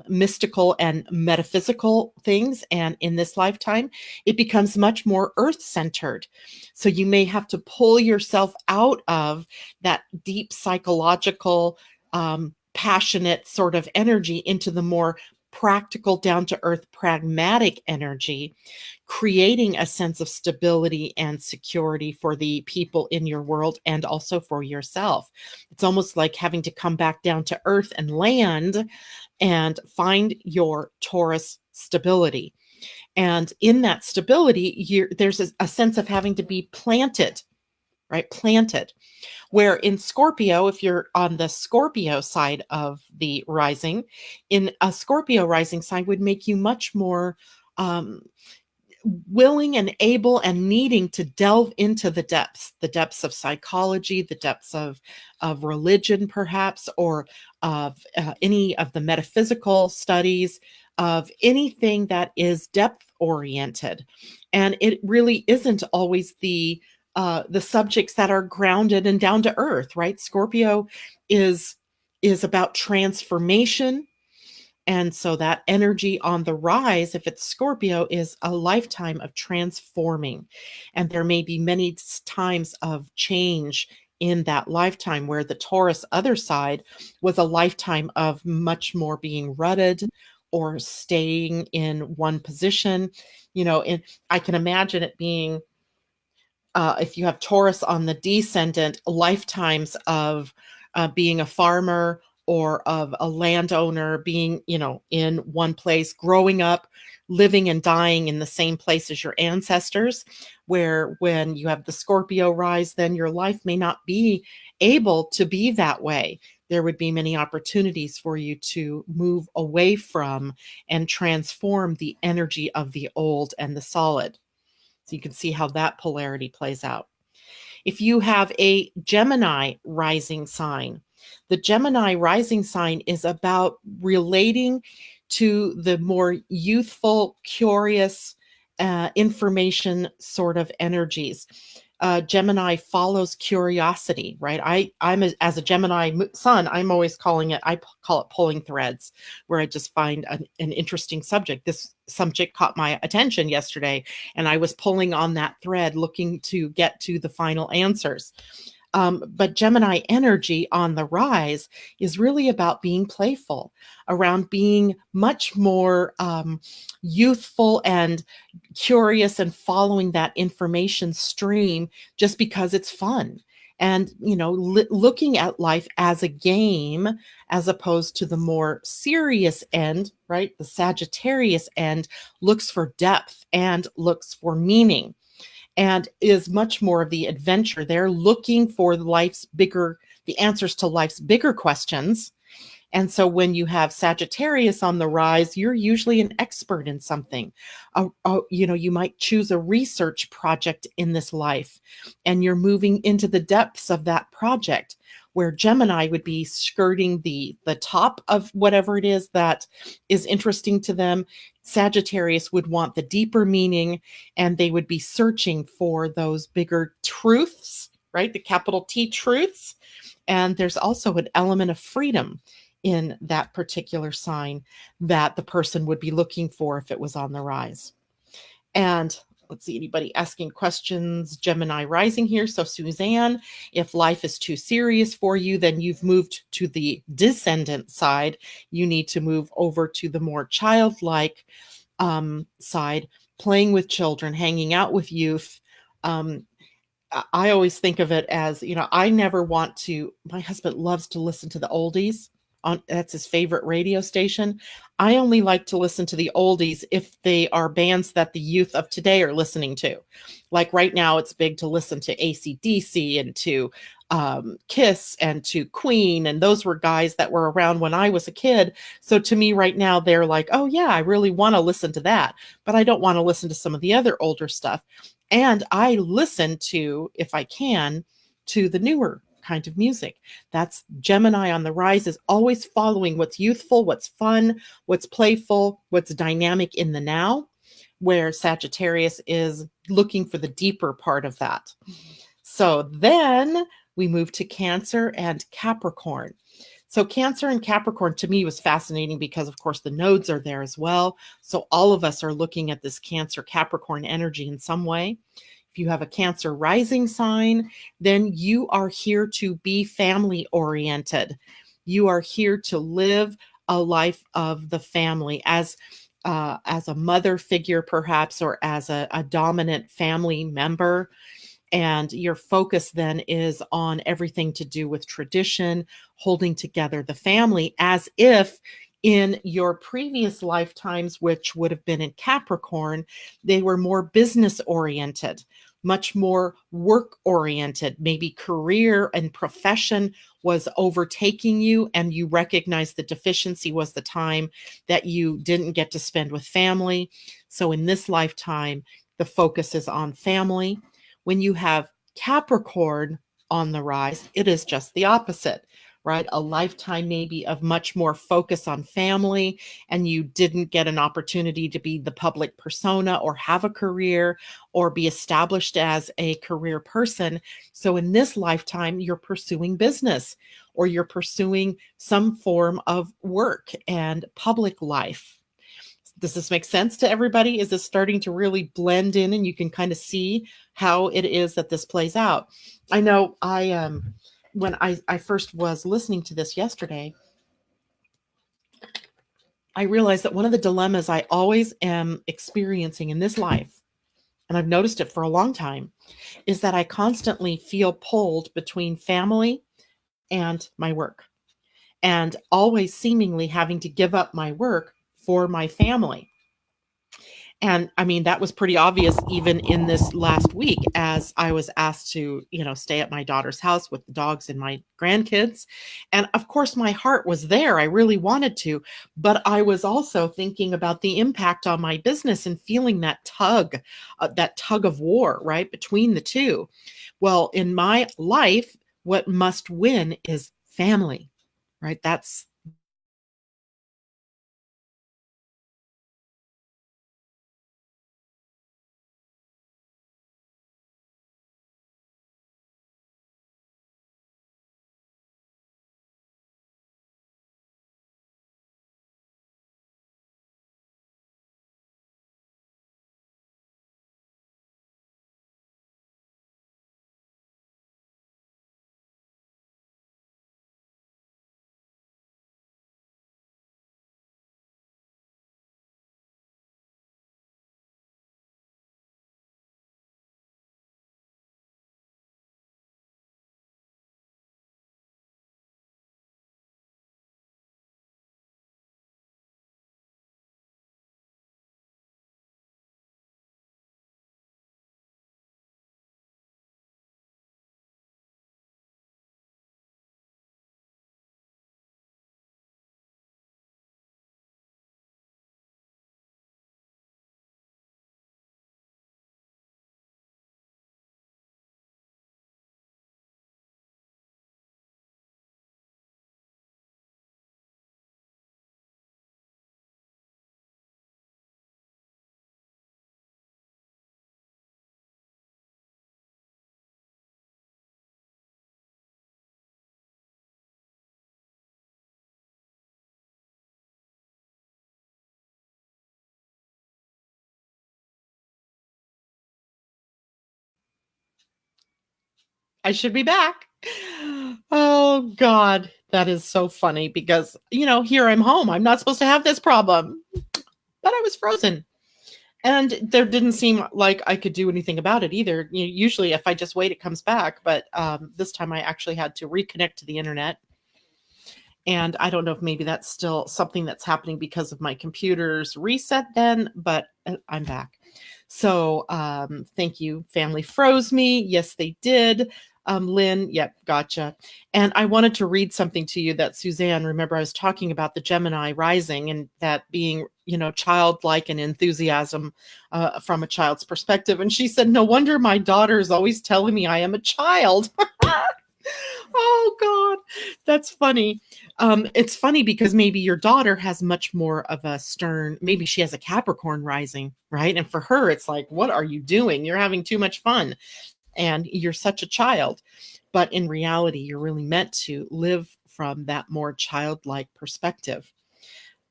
mystical and metaphysical things. And in this lifetime, it becomes much more earth-centered. So you may have to pull yourself out of that deep psychological, passionate sort of energy into the more practical, down-to-earth, pragmatic energy, creating a sense of stability and security for the people in your world and also for yourself. It's almost like having to come back down to earth and land and find your Taurus stability. And in that stability, there's a sense of having to be planted, right? Planted. Where in Scorpio, if you're on the Scorpio side of the rising, in a Scorpio rising sign would make you much more willing and able and needing to delve into the depths of psychology, the depths of religion, perhaps, or of any of the metaphysical studies, of anything that is depth oriented. And it really isn't always the subjects that are grounded and down to earth, right? Scorpio is about transformation. And so that energy on the rise, if it's Scorpio, is a lifetime of transforming. And there may be many times of change in that lifetime, where the Taurus other side was a lifetime of much more being rutted or staying in one position. And I can imagine it being, if you have Taurus on the descendant, lifetimes of being a farmer or of a landowner, being, in one place, growing up, living and dying in the same place as your ancestors, where when you have the Scorpio rise, then your life may not be able to be that way. There would be many opportunities for you to move away from and transform the energy of the old and the solid. So you can see how that polarity plays out. If you have a Gemini rising sign, the Gemini rising sign is about relating to the more youthful, curious, information sort of energies. Gemini follows curiosity, right? As a Gemini sun, I'm always calling it, I call it pulling threads, where I just find an interesting subject. This subject caught my attention yesterday, and I was pulling on that thread, looking to get to the final answers. But Gemini energy on the rise is really about being playful, around being much more youthful and curious and following that information stream just because it's fun. And, looking at life as a game as opposed to the more serious end, right? The Sagittarius end looks for depth and looks for meaning, and is much more of the adventure. They're looking for the answers to life's bigger questions. And so when you have Sagittarius on the rise, you're usually an expert in something. You might choose a research project in this life, and you're moving into the depths of that project, where Gemini would be skirting the top of whatever it is that is interesting to them. Sagittarius would want the deeper meaning, and they would be searching for those bigger truths, right? The capital T truths. And there's also an element of freedom in that particular sign that the person would be looking for if it was on the rise. And let's see, anybody asking questions? Gemini rising here. So Suzanne, if life is too serious for you, then you've moved to the descendant side. You need to move over to the more childlike side, playing with children, hanging out with youth. I always think of it as, I never want to, my husband loves to listen to the oldies. That's his favorite radio station. I only like to listen to the oldies if they are bands that the youth of today are listening to. Like right now, it's big to listen to AC/DC and to Kiss and to Queen. And those were guys that were around when I was a kid. So to me right now, they're like, oh yeah, I really want to listen to that. But I don't want to listen to some of the other older stuff. And I listen to, if I can, to the newer kind of music. That's Gemini on the rise, is always following what's youthful, what's fun, what's playful, what's dynamic in the now, where Sagittarius is looking for the deeper part of that. So then we move to Cancer and Capricorn. So Cancer and Capricorn to me was fascinating because, of course, the nodes are there as well. So all of us are looking at this Cancer Capricorn energy in some way. If you have a Cancer rising sign, then you are here to be family oriented. You are here to live a life of the family as a mother figure, perhaps, or as a dominant family member. And your focus then is on everything to do with tradition, holding together the family, as if in your previous lifetimes, which would have been in Capricorn, they were more business oriented, much more work oriented. Maybe career and profession was overtaking you, and you recognized the deficiency was the time that you didn't get to spend with family. So in this lifetime, the focus is on family. When you have Capricorn on the rise, it is just the opposite, right? A lifetime maybe of much more focus on family, and you didn't get an opportunity to be the public persona or have a career or be established as a career person. So in this lifetime, you're pursuing business, or you're pursuing some form of work and public life. Does this make sense to everybody? Is this starting to really blend in, and you can kind of see how it is that this plays out? I know when I first was listening to this yesterday, I realized that one of the dilemmas I always am experiencing in this life, and I've noticed it for a long time, is that I constantly feel pulled between family and my work, and always seemingly having to give up my work for my family. And I mean, that was pretty obvious even in this last week as I was asked to, stay at my daughter's house with the dogs and my grandkids. And of course, my heart was there. I really wanted to, but I was also thinking about the impact on my business and feeling that tug of war, right, between the two. Well, in my life, what must win is family, right? I should be back. Oh God, that is so funny because, here I'm home. I'm not supposed to have this problem, but I was frozen. And there didn't seem like I could do anything about it either. Usually if I just wait, it comes back. But this time I actually had to reconnect to the internet. And I don't know if maybe that's still something that's happening because of my computer's reset then, but I'm back. So thank you. Family froze me. Yes, they did. Lynn, yep, gotcha. And I wanted to read something to you that Suzanne, remember I was talking about the Gemini rising and that being, childlike and enthusiasm from a child's perspective. And she said, no wonder my daughter is always telling me I am a child. Oh God, that's funny. It's funny because maybe your daughter has much more of a stern, maybe she has a Capricorn rising, right? And for her, it's like, what are you doing? You're having too much fun and you're such a child. But in reality, you're really meant to live from that more childlike perspective.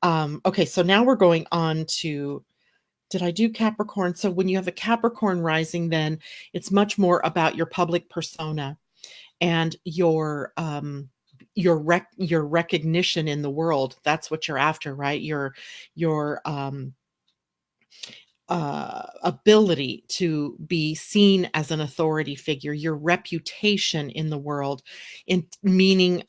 Okay, so now we're going on to, did I do Capricorn? So when you have a Capricorn rising, then it's much more about your public persona and your recognition in the world. That's what you're after, right? Your ability to be seen as an authority figure, your reputation in the world, in meaning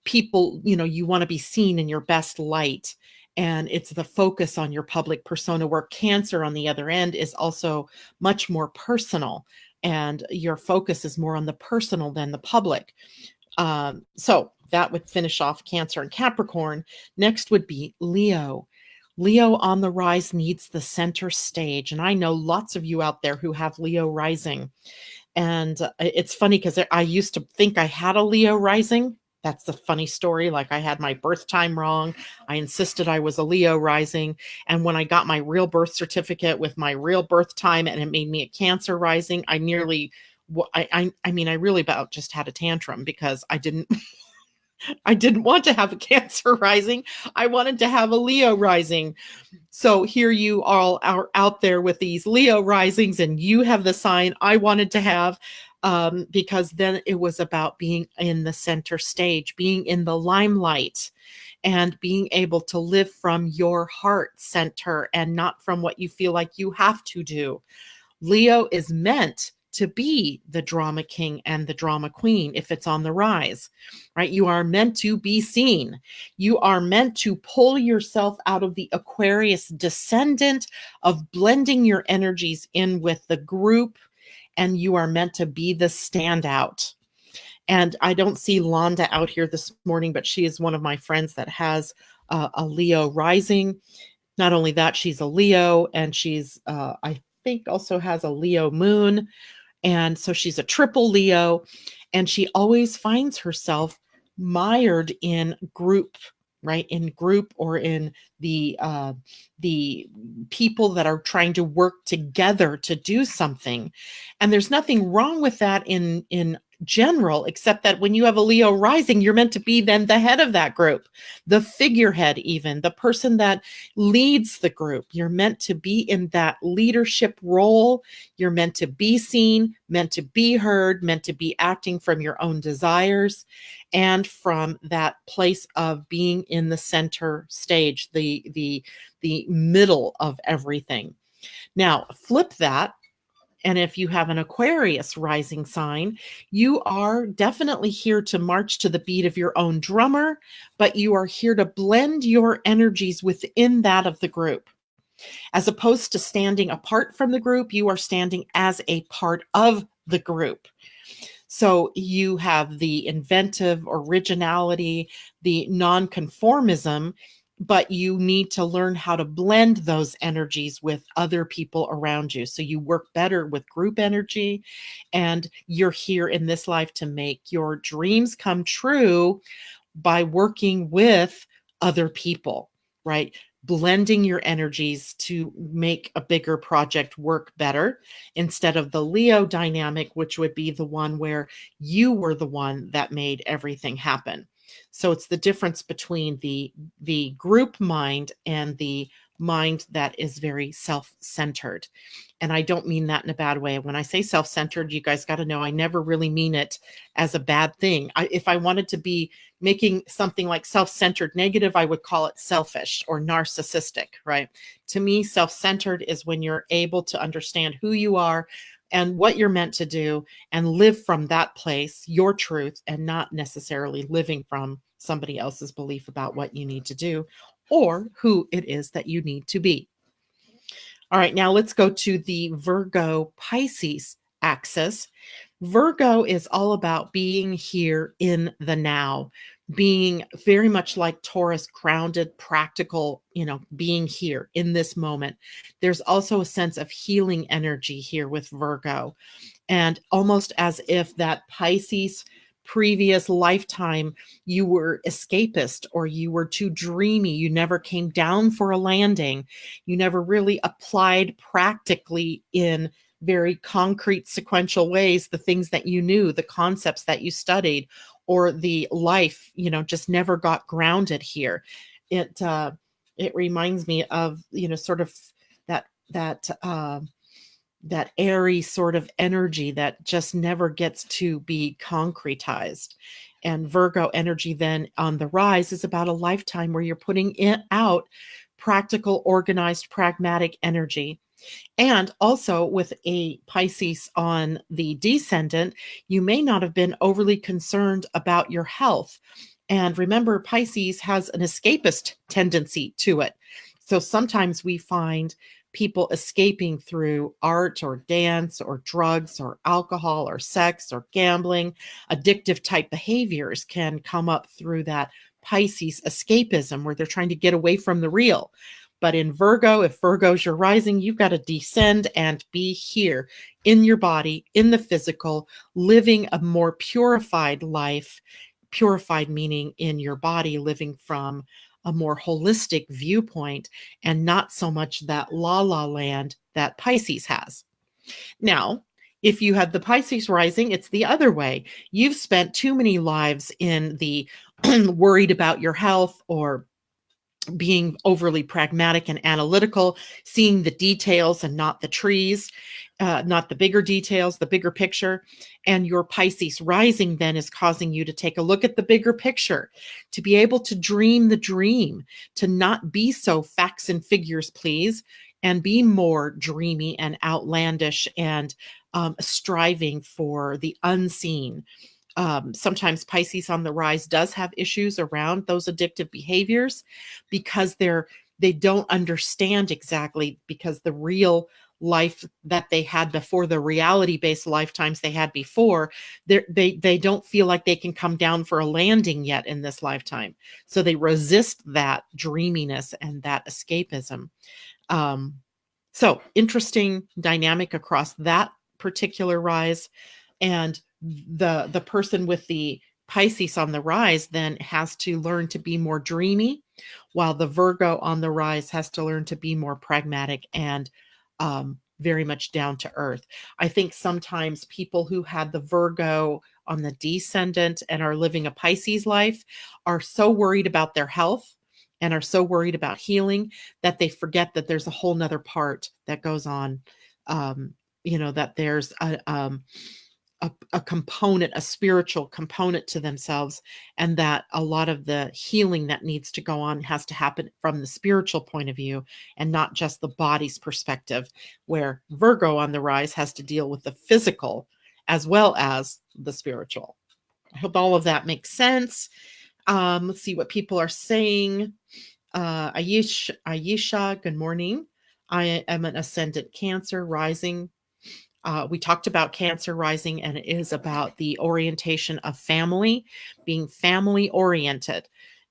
people, you want to be seen in your best light. And it's the focus on your public persona, where Cancer on the other end is also much more personal. And your focus is more on the personal than the public. So that would finish off Cancer and Capricorn. Next would be Leo. Leo on the rise needs the center stage. And I know lots of you out there who have Leo rising. And it's funny because I used to think I had a Leo rising. That's the funny story. Like I had my birth time wrong. I insisted I was a Leo rising. And when I got my real birth certificate with my real birth time and it made me a Cancer rising, I nearly, I mean, I really about just had a tantrum because I didn't want to have a Cancer rising. I wanted to have a Leo rising. So here you all are out there with these Leo risings, and you have the sign I wanted to have, because then it was about being in the center stage, being in the limelight, and being able to live from your heart center and not from what you feel like you have to do. Leo is meant to be the drama king and the drama queen if it's on the rise, right? You are meant to be seen. You are meant to pull yourself out of the Aquarius descendant of blending your energies in with the group, and you are meant to be the standout. And I don't see Londa out here this morning, but she is one of my friends that has a Leo rising. Not only that, she's a Leo, and she's, I think, also has a Leo moon. And so she's a triple Leo, and she always finds herself mired in group, right? In group, or in the people that are trying to work together to do something. And there's nothing wrong with that in general, except that when you have a Leo rising, you're meant to be then the head of that group, the figurehead, even the person that leads the group. You're meant to be in that leadership role. You're meant to be seen, meant to be heard, meant to be acting from your own desires, and from that place of being in the center stage, the middle of everything. Now, flip that. And if you have an Aquarius rising sign, you are definitely here to march to the beat of your own drummer, but you are here to blend your energies within that of the group. As opposed to standing apart from the group, you are standing as a part of the group. So you have the inventive originality, the nonconformism, but you need to learn how to blend those energies with other people around you. So you work better with group energy, and you're here in this life to make your dreams come true by working with other people, right? Blending your energies to make a bigger project work better, instead of the Leo dynamic, which would be the one where you were the one that made everything happen. So it's the difference between the group mind and the mind that is very self-centered. And I don't mean that in a bad way. When I say self-centered, you guys got to know I never really mean it as a bad thing. If I wanted to be making something like self-centered negative, I would call it selfish or narcissistic, right? To me, self-centered is when you're able to understand who you are and what you're meant to do, and live from that place, your truth, and not necessarily living from somebody else's belief about what you need to do or who it is that you need to be. All right, now let's go to the Virgo Pisces axis. Virgo is all about being here in the now, being very much like Taurus, grounded, practical, being here in this moment. There's also a sense of healing energy here with Virgo, and almost as if that Pisces previous lifetime you were escapist, or you were too dreamy, you never came down for a landing, you never really applied practically in very concrete sequential ways the things that you knew, the concepts that you studied, or the life, just never got grounded here. It reminds me of, sort of that airy sort of energy that just never gets to be concretized. And Virgo energy then on the rise is about a lifetime where you're putting out practical, organized, pragmatic energy. And also with a Pisces on the descendant, you may not have been overly concerned about your health. And remember, Pisces has an escapist tendency to it. So sometimes we find people escaping through art or dance or drugs or alcohol or sex or gambling. Addictive type behaviors can come up through that Pisces escapism, where they're trying to get away from the real. But in Virgo, if Virgo's your rising, you've got to descend and be here in your body, in the physical, living a more purified life. Purified meaning in your body, living from a more holistic viewpoint, and not so much that la la land that Pisces has. Now, if you have the Pisces rising, it's the other way. You've spent too many lives in the worried about your health, or being overly pragmatic and analytical, seeing the details and not the trees, not the bigger details, the bigger picture. And your Pisces rising then is causing you to take a look at the bigger picture, to be able to dream the dream, to not be so facts and figures, please, and be more dreamy and outlandish and striving for the unseen. Sometimes Pisces on the rise does have issues around those addictive behaviors because they don't understand exactly, because the real life that they had before, the reality-based lifetimes they had before, they don't feel like they can come down for a landing yet in this lifetime. So they resist that dreaminess and that escapism. So interesting dynamic across that particular rise. And the person with the Pisces on the rise then has to learn to be more dreamy, while the Virgo on the rise has to learn to be more pragmatic and very much down to earth. I think sometimes people who had the Virgo on the descendant and are living a Pisces life are so worried about their health and are so worried about healing that they forget that there's a whole nother part that goes on. That there's a component, a spiritual component to themselves, and that a lot of the healing that needs to go on has to happen from the spiritual point of view and not just the body's perspective, where Virgo on the rise has to deal with the physical as well as the spiritual. I hope all of that makes sense. Let's see what people are saying. Ayesha, good morning. I am an ascendant Cancer rising. We talked about Cancer rising, and it is about the orientation of family, being family oriented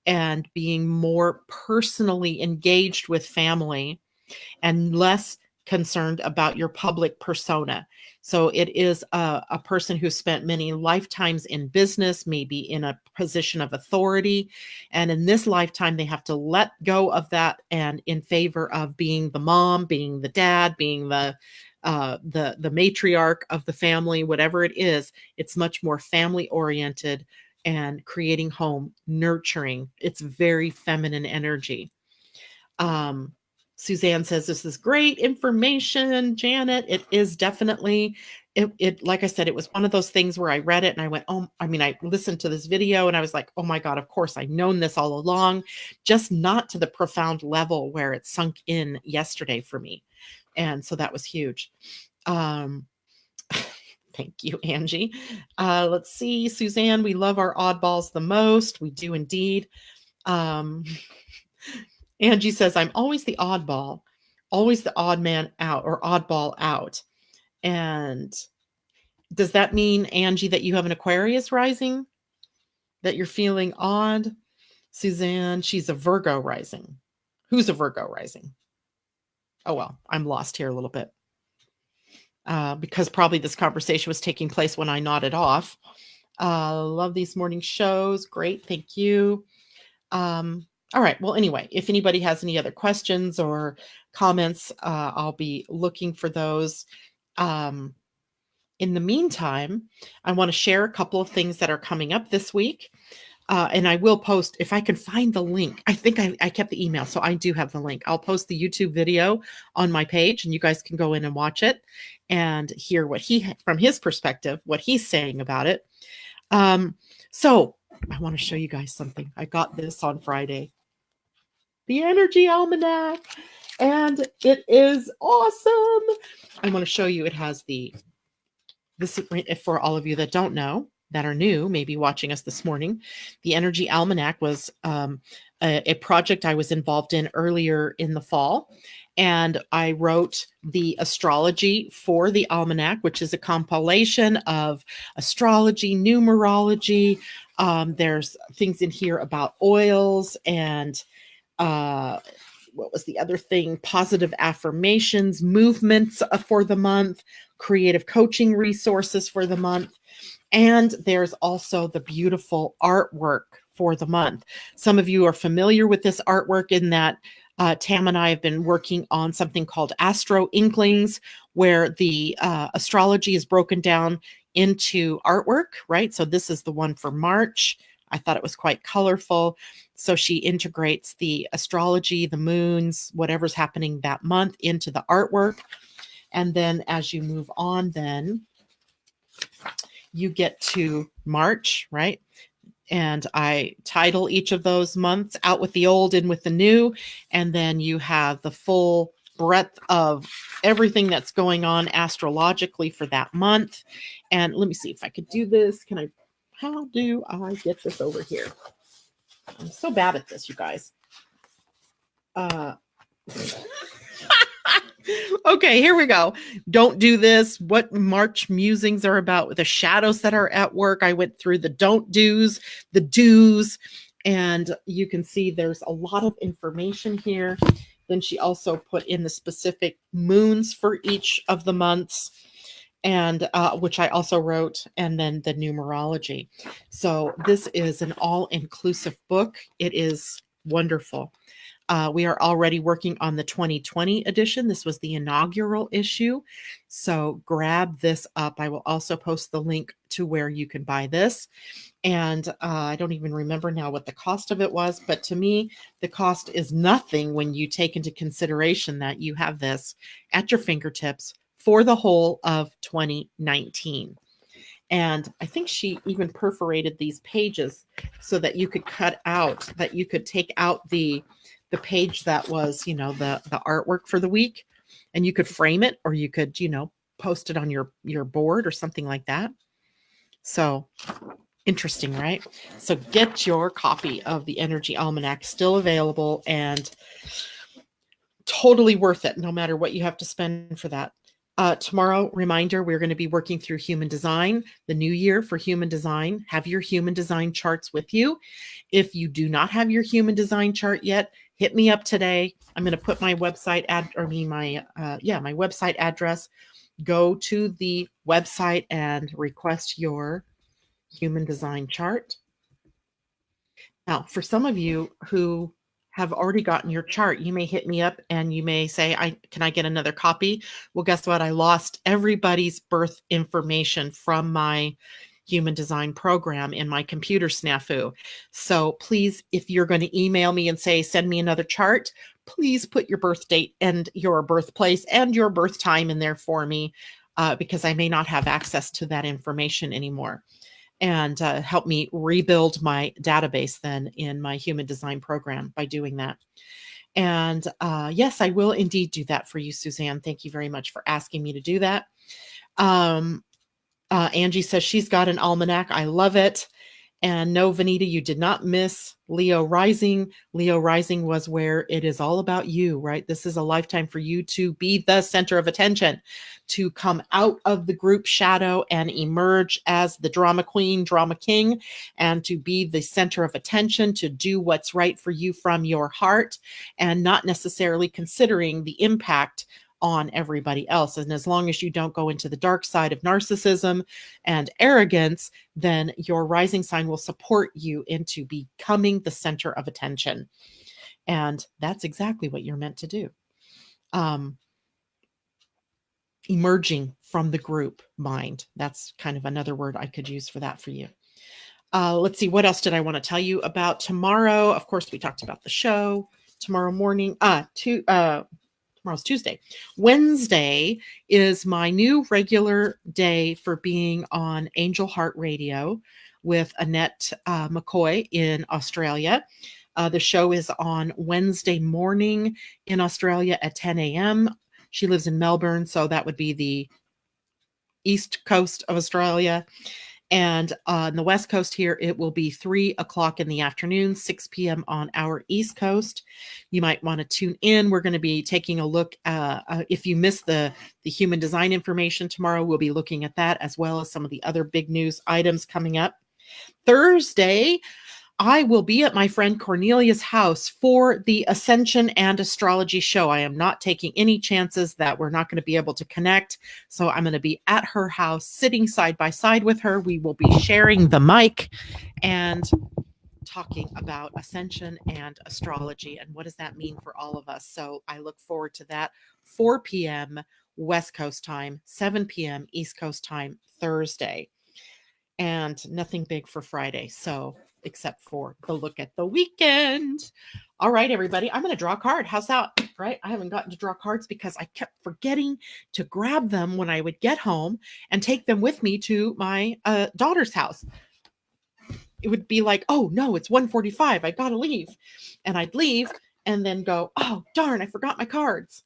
and being more personally engaged with family and less concerned about your public persona. So it is a person who spent many lifetimes in business, maybe in a position of authority. And in this lifetime, they have to let go of that and in favor of being the mom, being the dad, being the matriarch of the family, whatever it is. It's much more family oriented and creating home, nurturing. It's very feminine energy. Suzanne says, this is great information, Janet. It is definitely, it, like I said, it was one of those things where I read it and I went, I listened to this video and I was like, oh my God, of course I've known this all along, just not to the profound level where it sunk in yesterday for me. And so that was huge. Thank you, Angie. Let's see, Suzanne, we love our oddballs the most. We do indeed. Angie says, I'm always the oddball, always the odd man out or oddball out. And does that mean, Angie, that you have an Aquarius rising, that you're feeling odd? Suzanne, she's a Virgo rising. Who's a Virgo rising? Oh, well, I'm lost here a little bit because probably this conversation was taking place when I nodded off. Love these morning shows. Great. Thank you. All right. Well, anyway, if anybody has any other questions or comments, I'll be looking for those. In the meantime, I want to share a couple of things that are coming up this week. And I will post, if I can find the link. I think I kept the email, so I do have the link. I'll post the YouTube video on my page, and you guys can go in and watch it and hear what from his perspective, what he's saying about it. So I want to show you guys something. I got this on Friday. The Energy Almanac, and it is awesome. I want to show you. It has this for all of you that don't know, that are new, maybe watching us this morning. The Energy Almanac was a project I was involved in earlier in the fall, and I wrote the astrology for the Almanac, which is a compilation of astrology, numerology. There's things in here about oils and what was the other thing? Positive affirmations, movements for the month, creative coaching resources for the month. And there's also the beautiful artwork for the month. Some of you are familiar with this artwork in that Tam and I have been working on something called Astro Inklings, where the astrology is broken down into artwork, right? So this is the one for March. I thought it was quite colorful. So she integrates the astrology, the moons, whatever's happening that month into the artwork. And then as you move on, then you get to March, right? And I title each of those months Out with the Old, In with the New. And then you have the full breadth of everything that's going on astrologically for that month. And let me see if I could do this. How do I get this over here? I'm so bad at this, you guys. Okay, here we go. Don't do this. What March musings are about with the shadows that are at work. I went through the don't do's, the do's, and you can see there's a lot of information here. Then she also put in the specific moons for each of the months, and which I also wrote, and then the numerology. So this is an all-inclusive book. It is wonderful. We are already working on the 2020 edition. This was the inaugural issue. So grab this up. I will also post the link to where you can buy this. And I don't even remember now what the cost of it was, but to me, the cost is nothing when you take into consideration that you have this at your fingertips for the whole of 2019. And I think she even perforated these pages so that you could take out the page that was, the artwork for the week, and you could frame it, or you could, post it on your board or something like that. So interesting, right? So get your copy of the Energy Almanac, still available and totally worth it, no matter what you have to spend for that. Tomorrow, reminder, we're going to be working through human design, the new year for human design. Have your human design charts with you. If you do not have your human design chart yet, hit me up today. I'm going to put my website my website address. Go to the website and request your human design chart. Now, for some of you who have already gotten your chart, you may hit me up and you may say, can I get another copy? Well, guess what? I lost everybody's birth information from my human design program in my computer snafu. So please, if you're going to email me and say, send me another chart, please put your birth date and your birthplace and your birth time in there for me, because I may not have access to that information anymore. And help me rebuild my database then in my human design program by doing that. And yes, I will indeed do that for you, Suzanne. Thank you very much for asking me to do that. Angie says she's got an almanac. I love it. And no, Vanita, you did not miss Leo Rising. Leo Rising was where it is all about you, right? This is a lifetime for you to be the center of attention, to come out of the group shadow and emerge as the drama queen, drama king, and to be the center of attention, to do what's right for you from your heart, and not necessarily considering the impact on everybody else. And as long as you don't go into the dark side of narcissism and arrogance, then your rising sign will support you into becoming the center of attention. And that's exactly what you're meant to do. Emerging from the group mind. That's kind of another word I could use for that for you. Let's see, what else did I want to tell you about tomorrow? Of course, we talked about the show tomorrow morning. Tomorrow's Tuesday. Wednesday is my new regular day for being on Angel Heart Radio with Annette McCoy in Australia. The show is on Wednesday morning in Australia at 10 a.m. She lives in Melbourne, so that would be the east coast of Australia. And on the West Coast here, it will be 3 o'clock in the afternoon, 6 p.m. on our East Coast. You might want to tune in. We're going to be taking a look. If you missed the human design information tomorrow, we'll be looking at that, as well as some of the other big news items coming up. Thursday, I will be at my friend Cornelia's house for the Ascension and Astrology show. I am not taking any chances that we're not going to be able to connect. So I'm going to be at her house, sitting side by side with her. We will be sharing the mic and talking about Ascension and astrology and what does that mean for all of us. So I look forward to that. 4 p.m. West Coast time, 7 p.m. East Coast time, Thursday. And nothing big for Friday. So except for the look at the weekend. All right, everybody, I'm going to draw a card. How's that? Right? I haven't gotten to draw cards because I kept forgetting to grab them when I would get home and take them with me to my daughter's house. It would be like, oh no, it's 1:45. I got to leave. And I'd leave and then go, oh, darn, I forgot my cards.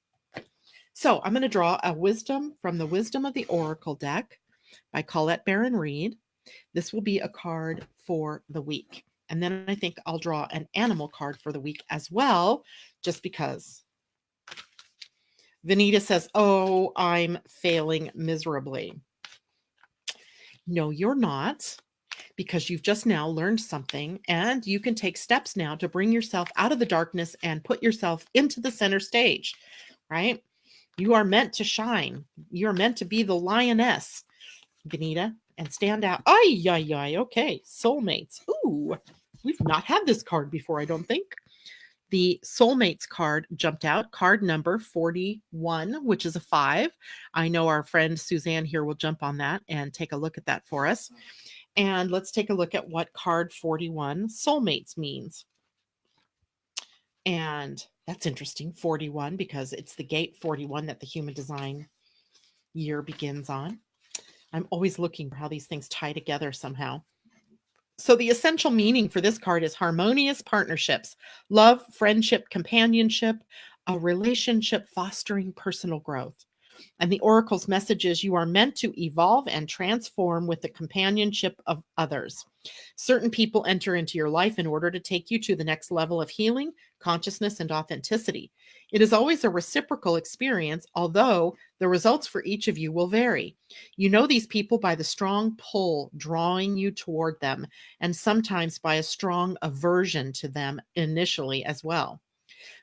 So I'm going to draw a wisdom from the Wisdom of the Oracle deck by Colette Baron Reed. This will be a card for the week. And then I think I'll draw an animal card for the week as well, just because. Vanita says, oh, I'm failing miserably. No, you're not, because you've just now learned something and you can take steps now to bring yourself out of the darkness and put yourself into the center stage, right? You are meant to shine. You're meant to be the lioness, Vanita, and stand out. Ay, ay, ay. Okay. Soulmates. Ooh, we've not had this card before, I don't think. The Soulmates card jumped out, card number 41, which is a 5. I know our friend Suzanne here will jump on that and take a look at that for us. And let's take a look at what card 41, Soulmates, means. And that's interesting, 41, because it's the gate 41 that the human design year begins on. I'm always looking for how these things tie together somehow. So the essential meaning for this card is harmonious partnerships, love, friendship, companionship, a relationship fostering personal growth. And the Oracle's message is you are meant to evolve and transform with the companionship of others. Certain people enter into your life in order to take you to the next level of healing, consciousness, and authenticity. It is always a reciprocal experience, although the results for each of you will vary. You know these people by the strong pull drawing you toward them, and sometimes by a strong aversion to them initially as well.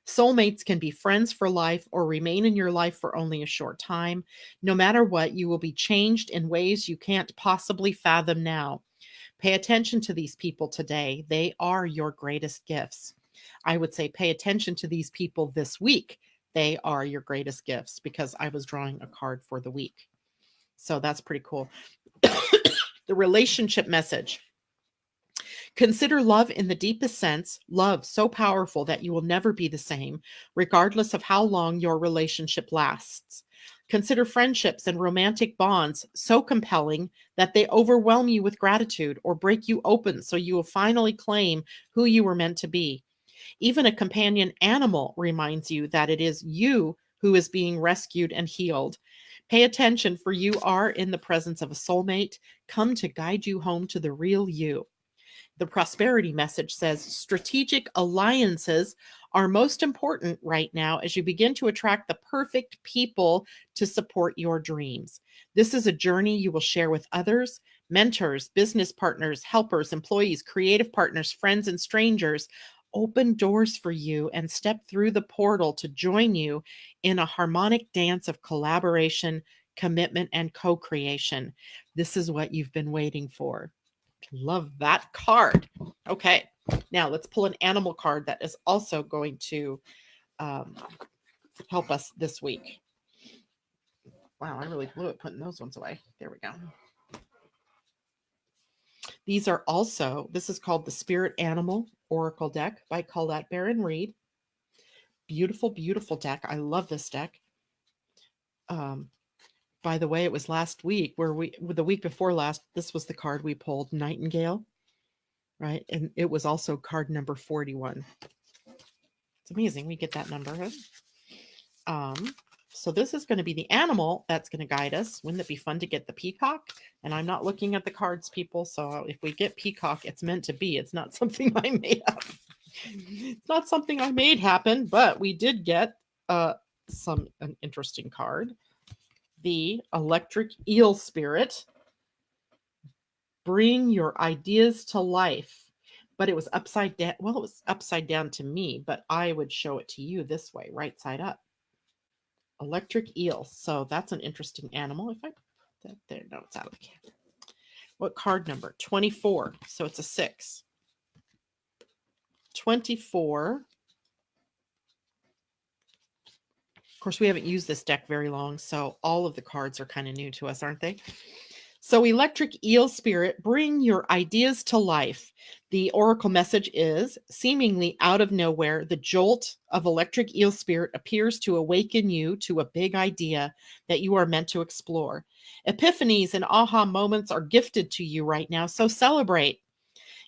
Soulmates can be friends for life or remain in your life for only a short time. No matter what, you will be changed in ways you can't possibly fathom now. Pay attention to these people today. They are your greatest gifts. I would say pay attention to these people this week. They are your greatest gifts, because I was drawing a card for the week. So that's pretty cool. The relationship message. Consider love in the deepest sense, love so powerful that you will never be the same, regardless of how long your relationship lasts. Consider friendships and romantic bonds so compelling that they overwhelm you with gratitude or break you open so you will finally claim who you were meant to be. Even a companion animal reminds you that it is you who is being rescued and healed. Pay attention, for you are in the presence of a soulmate, come to guide you home to the real you. The prosperity message says strategic alliances are most important right now as you begin to attract the perfect people to support your dreams. This is a journey you will share with others, mentors, business partners, helpers, employees, creative partners, friends, and strangers. Open doors for you and step through the portal to join you in a harmonic dance of collaboration, commitment, and co-creation. This is what you've been waiting for. Love that card. Okay, now let's pull an animal card that is also going to help us this week. Wow, I really blew it putting those ones away. There we go. These are also, this is called the Spirit Animal Oracle deck by Colette Baron Reed. Beautiful, beautiful deck. I love this deck. By the way, it was last week the week before last, this was the card we pulled, Nightingale, right? And it was also card number 41. It's amazing we get that number. Huh? So this is going to be the animal that's going to guide us. Wouldn't it be fun to get the peacock? And I'm not looking at the cards, people. So if we get peacock, it's meant to be. It's not something I made up. It's not something I made happen, but we did get an interesting card. The electric eel spirit. Bring your ideas to life. But it was upside down. Well, it was upside down to me, but I would show it to you this way, right side up. Electric eel. So that's an interesting animal. If I put that there, no, it's out of the camera. What card number? 24. So it's a 6. 24. Of course, we haven't used this deck very long, so all of the cards are kind of new to us, aren't they? So electric eel spirit, bring your ideas to life. The oracle message is, seemingly out of nowhere, the jolt of electric eel spirit appears to awaken you to a big idea that you are meant to explore. Epiphanies and aha moments are gifted to you right now, so celebrate.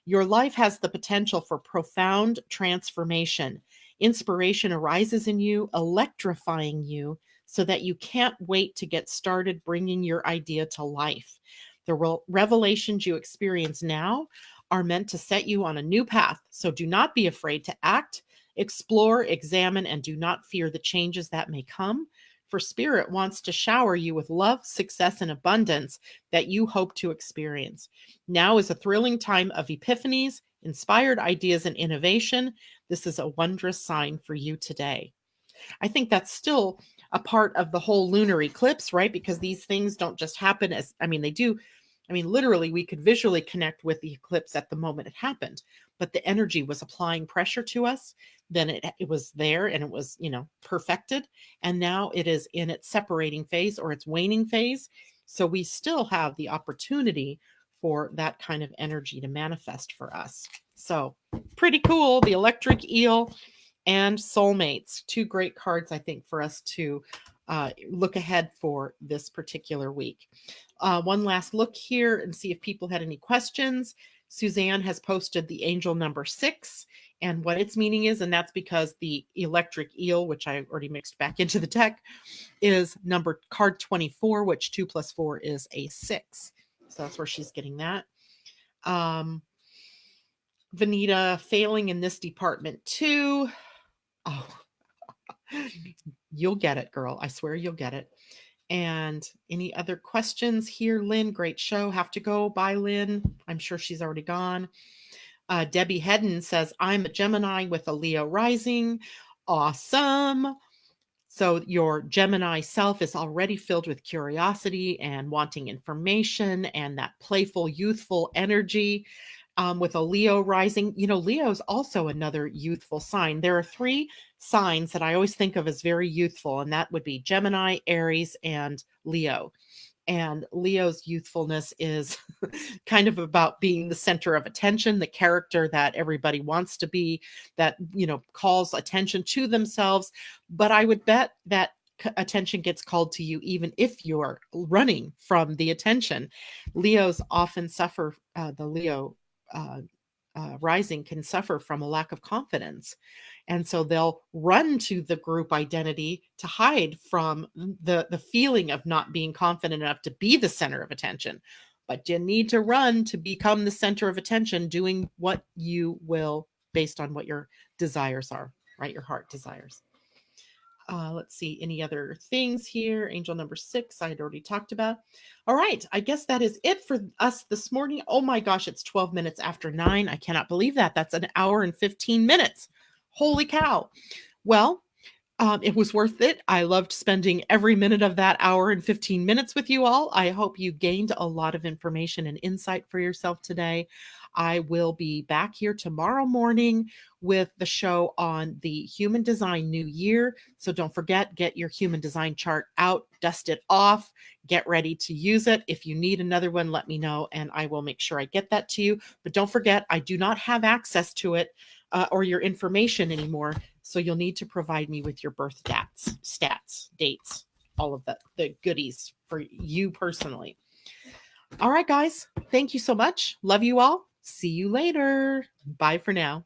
Your life has the potential for profound transformation. Inspiration arises in you, electrifying you, so that you can't wait to get started bringing your idea to life. The revelations you experience now are meant to set you on a new path. So do not be afraid to act, explore, examine, and do not fear the changes that may come. For Spirit wants to shower you with love, success, and abundance that you hope to experience. Now is a thrilling time of epiphanies, inspired ideas, and innovation. This is a wondrous sign for you today. I think that's still a part of the whole lunar eclipse, right? Because these things don't just happen as, I mean, they do. I mean, literally, we could visually connect with the eclipse at the moment it happened, but the energy was applying pressure to us. Then it was there and it was, perfected. And now it is in its separating phase or its waning phase. So we still have the opportunity for that kind of energy to manifest for us. So pretty cool. The electric eel and soulmates, two great cards, I think, for us to look ahead for this particular week. One last look here and see if people had any questions. Suzanne has posted the angel number 6 and what its meaning is, and that's because the electric eel, which I already mixed back into the deck, is number card 24, which 2 + 4 is a 6. So that's where she's getting that. Vanita, failing in this department too. Oh, you'll get it, girl. I swear you'll get it. And any other questions here? Lynn, great show. Have to go. Bye, Lynn. I'm sure she's already gone. Debbie Hedden says, I'm a Gemini with a Leo rising. Awesome. So your Gemini self is already filled with curiosity and wanting information and that playful, youthful energy. With a Leo rising, Leo is also another youthful sign. There are 3 signs that I always think of as very youthful, and that would be Gemini, Aries, and Leo. And Leo's youthfulness is kind of about being the center of attention, the character that everybody wants to be, that, calls attention to themselves. But I would bet that attention gets called to you even if you're running from the attention. Leos often suffer, the Leo rising can suffer from a lack of confidence. And so they'll run to the group identity to hide from the feeling of not being confident enough to be the center of attention. But you need to run to become the center of attention, doing what you will based on what your desires are, right? Your heart desires. Let's see, any other things here? Angel number 6, I had already talked about. All right, I guess that is it for us this morning. Oh my gosh, it's 12 minutes after 9. I cannot believe that. That's an hour and 15 minutes. Holy cow. Well, it was worth it. I loved spending every minute of that hour and 15 minutes with you all. I hope you gained a lot of information and insight for yourself today. I will be back here tomorrow morning with the show on the Human Design New Year. So don't forget, get your Human Design chart out, dust it off, get ready to use it. If you need another one, let me know and I will make sure I get that to you. But don't forget, I do not have access to it or your information anymore. So you'll need to provide me with your birth stats, dates, all of the goodies for you personally. All right, guys. Thank you so much. Love you all. See you later. Bye for now.